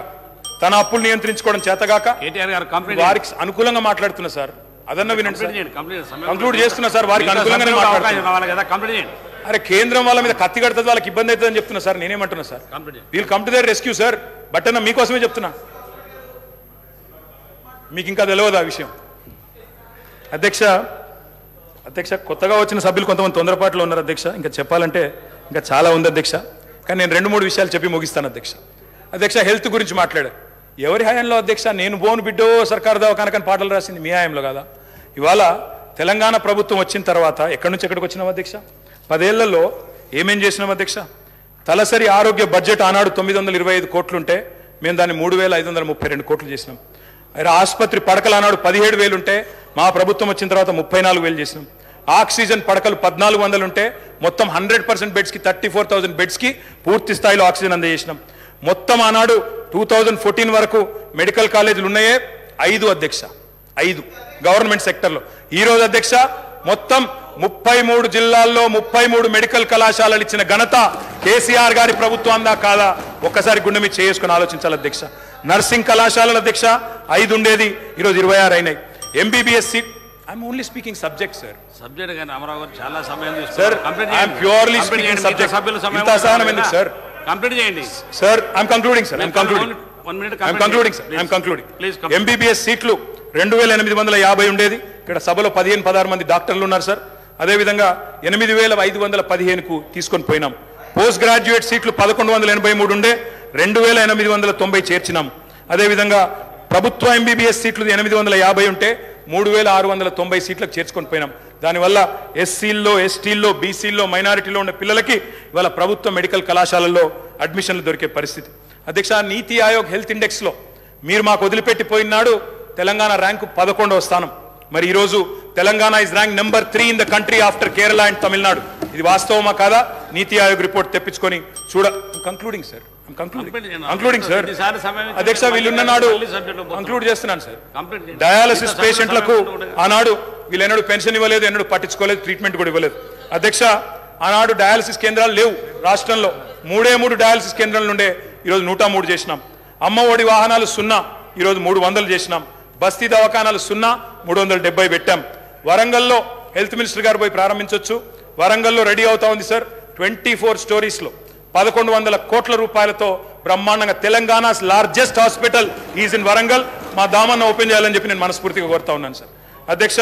వారికి అనుకూలంగా మాట్లాడుతున్నా సార్. అదన్న వినండి సార్, కంక్లూడ్ చేస్తున్నా సార్, వారికి అనుకూలంగానే మాట్లాడుతున్నా. అరే కేంద్రం వాళ్ళ మీద కత్తి కడుతుంది, వాళ్ళకి ఇబ్బంది అవుతుందని చెప్తున్నా సార్. నేనేమంటున్నా sir, we'll come to their rescue sir. But అన్న మీకోసమే చెప్తున్నా, మీకు ఇంకా తెలియదు ఆ విషయం అధ్యక్ష. కొత్తగా వచ్చిన సభ్యులు కొంతమంది తొందరపాటులో ఉన్నారు అధ్యక్ష. ఇంకా చెప్పాలంటే ఇంకా చాలా ఉంది అధ్యక్ష, కానీ నేను 2-3 విషయాలు చెప్పి ముగిస్తాను అధ్యక్ష. హెల్త్ గురించి మాట్లాడారు. ఎవరి హయాంలో అధ్యక్ష? నేను బోను బిడ్డో సర్కారు దవాఖానకని పాటలు రాసింది మీ హయాంలో కదా. ఇవాళ తెలంగాణ ప్రభుత్వం వచ్చిన తర్వాత ఎక్కడి నుంచి ఎక్కడికి వచ్చినాం అధ్యక్ష? 10 ఏళ్లలో ఏమేం చేసినాం అధ్యక్ష? తలసరి ఆరోగ్య బడ్జెట్ ఆనాడు 925 కోట్లుంటే మేము దాన్ని 3,532 కోట్లు చేసినాం. ఆసుపత్రి పడకలు ఆనాడు 17,000 ఉంటే మా ప్రభుత్వం వచ్చిన తర్వాత 34,000 చేసినాం. ఆక్సిజన్ పడకలు 1,400 ఉంటే మొత్తం 100% బెడ్స్కి 34,000 బెడ్స్కి పూర్తి స్థాయిలో ఆక్సిజన్ అందజేసినాం. మొత్తం ఆనాడు 2014 వరకు మెడికల్ కాలేజీలు ఉన్నాయే 5 అధ్యక్ష, 5 గవర్నమెంట్ సెక్టర్లో. ఈరోజు అధ్యక్ష మొత్తం 33 జిల్లాల్లో 33 మెడికల్ కళాశాలలు ఇచ్చిన ఘనత కేసీఆర్ గారి ప్రభుత్వం కాదా? ఒక్కసారి గుండె మీద చేసుకుని ఆలోచించాలి అధ్యక్ష. నర్సింగ్ కళాశాలలు అధ్యక్ష 5 ఉండేది, ఈరోజు 26 అయినాయి. MBBS seat, I'm only speaking subject sir. Subject కానీ అమరావు గారు చాలా సమయం sir, I'm purely speaking subject. ఇంత సహనం ఎందుకు సార్? కంప్లీట్ చేయండి sir. I'm concluding sir, I'm concluding. MBBS సీట్లు 2,850 ఉండేది, ఇక్కడ సభలో 15-16 మంది డాక్టర్లు ఉన్నారు సార్. అదేవిధంగా 8,515కు తీసుకొని పోయినాం. పోస్ట్ గ్రాడ్యుయేట్ సీట్లు 1,183 ఉండే 2,890 చేర్చినాం. అదేవిధంగా ప్రభుత్వ ఎంబీబీఎస్ సీట్లు 850 ఉంటే 3,690 సీట్లకు చేర్చుకొని పోయినాం. దానివల్ల ఎస్సీల్లో, ఎస్టీల్లో, బీసీల్లో, మైనారిటీలో ఉన్న పిల్లలకి ఇవాళ ప్రభుత్వ మెడికల్ కళాశాలల్లో అడ్మిషన్లు దొరికే పరిస్థితి అధ్యక్ష. నీతి ఆయోగ్ హెల్త్ ఇండెక్స్లో మీరు మాకు వదిలిపెట్టిపోయినాడు తెలంగాణ ర్యాంకు 11వ స్థానం. మరి ఈరోజు Telangana is rank number 3 in the country after Kerala and Tamil Nadu. ఇది వాస్తవమా కాదా? నీతి ఆయోగ్ రిపోర్ట్ తెప్పించుకొని కంక్లూడింగ్ సార్, అధ్యక్ష. వీళ్ళున్న నాడు కంక్లూడ్ చేస్తున్నాను సార్. డయాలసిస్ పేషెంట్లకు ఆనాడు వీళ్ళెన్నడూ పెన్షన్ ఇవ్వలేదు, ఎన్నడూ పట్టించుకోలేదు, ట్రీట్మెంట్ కూడా ఇవ్వలేదు అధ్యక్ష. ఆనాడు డయాలసిస్ కేంద్రాలు లేవు రాష్ట్రంలో. 3 డయాలసిస్ కేంద్రాల నుండే ఈరోజు 103 చేసినాం. అమ్మ ఒడి వాహనాలు 0, ఈరోజు 300 చేసినాం. బస్తీ దవాఖానాలు 0, 370 పెట్టాం. వరంగల్లో హెల్త్ మినిస్టర్ గారు పోయి ప్రారంభించవచ్చు. వరంగల్లో రెడీ అవుతా ఉంది సార్. 24 స్టోరీస్లో 1,100 కోట్ల రూపాయలతో బ్రహ్మాండంగా Telangana's largest hospital is in Warangal. మా దామన్న ఓపెన్ చేయాలని చెప్పి నేను మనస్ఫూర్తిగా కోరుతా ఉన్నాను సార్. అధ్యక్ష,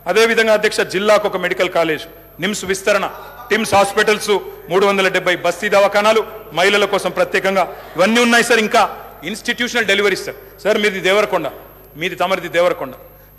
అదేవిధంగా అధ్యక్ష, జిల్లాకు ఒక మెడికల్ కాలేజ్, నిమ్స్ విస్తరణ, టిమ్స్ హాస్పిటల్స్, 370 బస్తీ దవాఖానాలు, మహిళల కోసం ప్రత్యేకంగా ఇవన్నీ ఉన్నాయి సార్. ఇంకా ఇన్స్టిట్యూషనల్ డెలివరీస్ సార్. సార్ మీది దేవరకొండ, మీది తమరిది దేవరకొండ.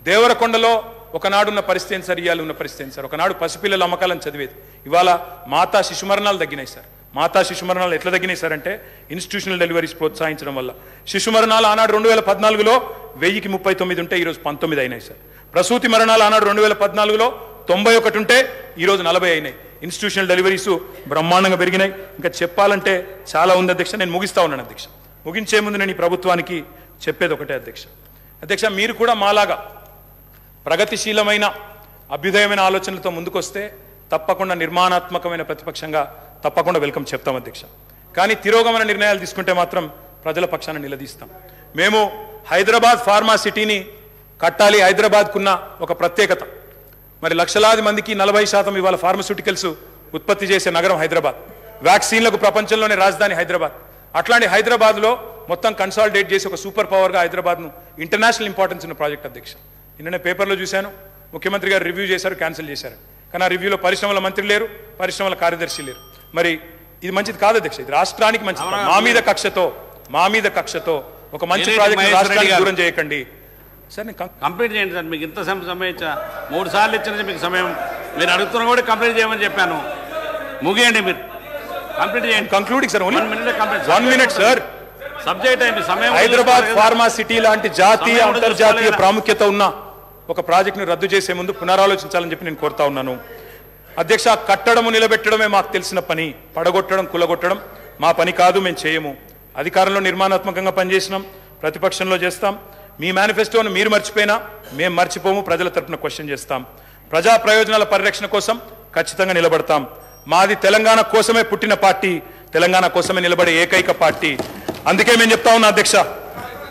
దేవరకొండలో ఒకనాడున్న పరిస్థితి ఏంటి సార్, ఇవాళ ఉన్న పరిస్థితి ఏంటి సార్? ఒకనాడు పసిపిల్లల అమ్మకాలను చదివేది, ఇవాళ మాతా శిశు మరణాలు తగ్గినాయి సార్. మాతా శిశు మరణాలు ఎట్లా తగ్గినాయి సార్ అంటే ఇన్స్టిట్యూషనల్ డెలివరీస్ ప్రోత్సహించడం వల్ల. శిశు మరణాలు ఆనాడు 2014లో 1039 ఉంటే ఈరోజు 19 అయినాయి సార్. ప్రసూతి మరణాలు ఆనాడు 2014లో 91 ఉంటే ఈరోజు 40 అయినాయి. ఇన్స్టిట్యూషనల్ డెలివరీస్ బ్రహ్మాండంగా పెరిగినాయి. ఇంకా చెప్పాలంటే చాలా ఉంది అధ్యక్ష. నేను ముగిస్తా ఉన్నాను అధ్యక్ష. ముగించే ముందు నేను ఈ ప్రభుత్వానికి చెప్పేది ఒకటే అధ్యక్ష. అధ్యక్ష, మీరు కూడా మాలాగా ప్రగతిశీలమైన అభ్యుదయమైన ఆలోచనలతో ముందుకొస్తే తప్పకుండా నిర్మాణాత్మకమైన ప్రతిపక్షంగా తప్పకుండా వెల్కమ్ చెప్తాం అధ్యక్ష. కానీ తిరోగమన నిర్ణయాలు తీసుకుంటే మాత్రం ప్రజల పక్షాన నిలదీస్తాం. మేము హైదరాబాద్ ఫార్మా సిటీని కట్టాలి. హైదరాబాద్కున్న ఒక ప్రత్యేకత, మరి లక్షలాది మందికి 40% ఇవాళ ఫార్మస్యూటికల్స్ ఉత్పత్తి చేసే నగరం హైదరాబాద్. వ్యాక్సిన్లకు ప్రపంచంలోనే రాజధాని హైదరాబాద్. అట్లాంటి హైదరాబాద్లో మొత్తం కన్సాలిడేట్ చేసి ఒక సూపర్ పవర్గా హైదరాబాద్ను ఇంటర్నేషనల్ ఇంపార్టెన్స్ ఉన్న ప్రాజెక్ట్ అధ్యక్ష. నిన్ననే పేపర్లో చూశాను, ముఖ్యమంత్రి గారు రివ్యూ చేశారు, క్యాన్సిల్ చేశారు. కానీ ఆ రివ్యూలో పరిశ్రమల మంత్రి లేరు, పరిశ్రమల కార్యదర్శి లేరు. మరి ఇది మంచిది కాదు అధ్యక్ష. ఇది రాష్ట్రానికి మంచిది. మా మీద కక్షతో ఒక మంచి ప్రాజెక్ట్ రాష్ట్రానికి దూరం చేయకండి సార్. నేను కంప్లీట్ చేయండి సార్. మీకు ఇంత సమయం ఇచ్చా, 3 సార్లు ఇచ్చిన మీకు సమయం. మీరు అడుగుతున్నా కూడా కంప్లీట్ చేయమని చెప్పాను. ముగియండి, మీరు కంప్లీట్ చేయండి. Concluding sir, 1 minute sir. Subject అయింది సమయం. హైదరాబాద్ ఫార్మా సిటీ లాంటి జాతీయ అంతర్జాతీయ ప్రాముఖ్యత ఉన్న ఒక ప్రాజెక్టును రద్దు చేసే ముందు పునరాలోచించాలని చెప్పి నేను కోరుతా ఉన్నాను అధ్యక్ష. కట్టడము నిలబెట్టడమే మాకు తెలిసిన పని, పడగొట్టడం కులగొట్టడం మా పని కాదు, మేము చేయము. అధికారంలో నిర్మాణాత్మకంగా పనిచేసినాం, ప్రతిపక్షంలో చేస్తాం. మీ మేనిఫెస్టోను మీరు మర్చిపోయినా మేము మర్చిపోము, ప్రజల తరపున క్వశ్చన్ చేస్తాం. ప్రజా ప్రయోజనాల పరిరక్షణ కోసం ఖచ్చితంగా నిలబడతాం. మాది తెలంగాణ కోసమే పుట్టిన పార్టీ, తెలంగాణ కోసమే నిలబడే ఏకైక పార్టీ. అందుకే మేము చెప్తా ఉన్నా అధ్యక్ష,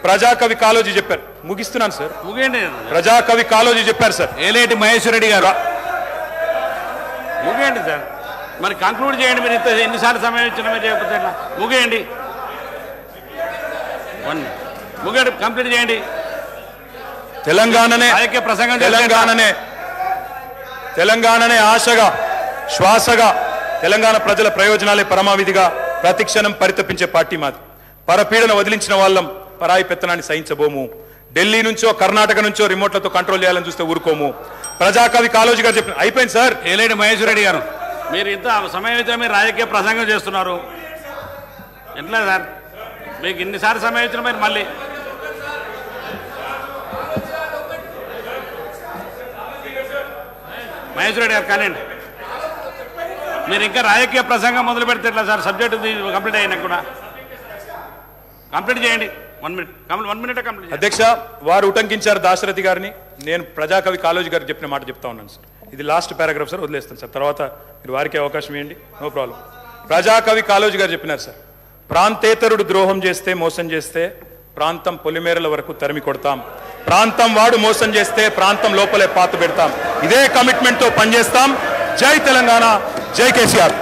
ప్రజాకవి కాళోజీ చెప్పారు. ముగిస్తున్నాను సార్. ముగియండి. ప్రజాకవి కాళోజీ చెప్పారు సార్. ఏలేటి మహేశ్వర రెడ్డి గారు ముగియండి సార్. మరి కంక్లూడ్ చేయండి. మీరు ఎన్నిసార్లు సమయం ఇచ్చినా మీరు చేయకపోతే ముగియండి. ముగియండి, కంప్లీట్ చేయండి. తెలంగాణనే ఆశగా శ్వాసగా తెలంగాణ ప్రజల ప్రయోజనాలే పరమావిధిగా ప్రతిక్షణం పరితపించే పార్టీ మాది. పరపీడన వదిలించిన వాళ్ళం పరాయి పెత్తనాన్ని సహించబోము. ఢిల్లీ నుంచో కర్ణాటక నుంచో రిమోట్లతో కంట్రోల్ చేయాలని చూస్తే ఊరుకోము. ప్రజాకవి కాళోజీ గారు చెప్పిన అయిపోయింది సార్. ఏలేటి మహేశ్వర రెడ్డి గారు, మీరు ఇంత సమయం ఇచ్చినా మీరు రాజకీయ ప్రసంగం చేస్తున్నారు. ఎట్లా సార్? మీకు ఇన్నిసార్లు సమయం ఇచ్చినా మీరు మళ్ళీ మహేశ్వర రెడ్డి గారు కానివ్వండి. మీరు ఇంకా రాజకీయ ప్రసంగం మొదలు పెడితే ఎట్లా సార్? సబ్జెక్ట్ కంప్లీట్ అయినా కూడా కంప్లీట్ చేయండి. 1 minute. 1 minute complete. అధ్యక్ష, వారు ఉటంకించారు దాశరథి గారిని. నేను ప్రజాకవి కాళోజీ గారు చెప్పిన మాట చెప్తా ఉన్నాను సార్. ఇది లాస్ట్ పారాగ్రాఫ్ సార్, వదిలేస్తాను సార్. తర్వాత మీరు వారికి అవకాశం ఇవ్వండి, నో ప్రాబ్లం. ప్రజాకవి కాళోజీ గారు చెప్పినారు సార్, ప్రాంతేతరుడు ద్రోహం చేస్తే మోసం చేస్తే ప్రాంతం పొలిమేరల వరకు తరిమి కొడతాం. ప్రాంతం వాడు మోసం చేస్తే ప్రాంతం లోపలే పాత పెడతాం. ఇదే కమిట్మెంట్తో పనిచేస్తాం. జై తెలంగాణ, జై కేసీఆర్.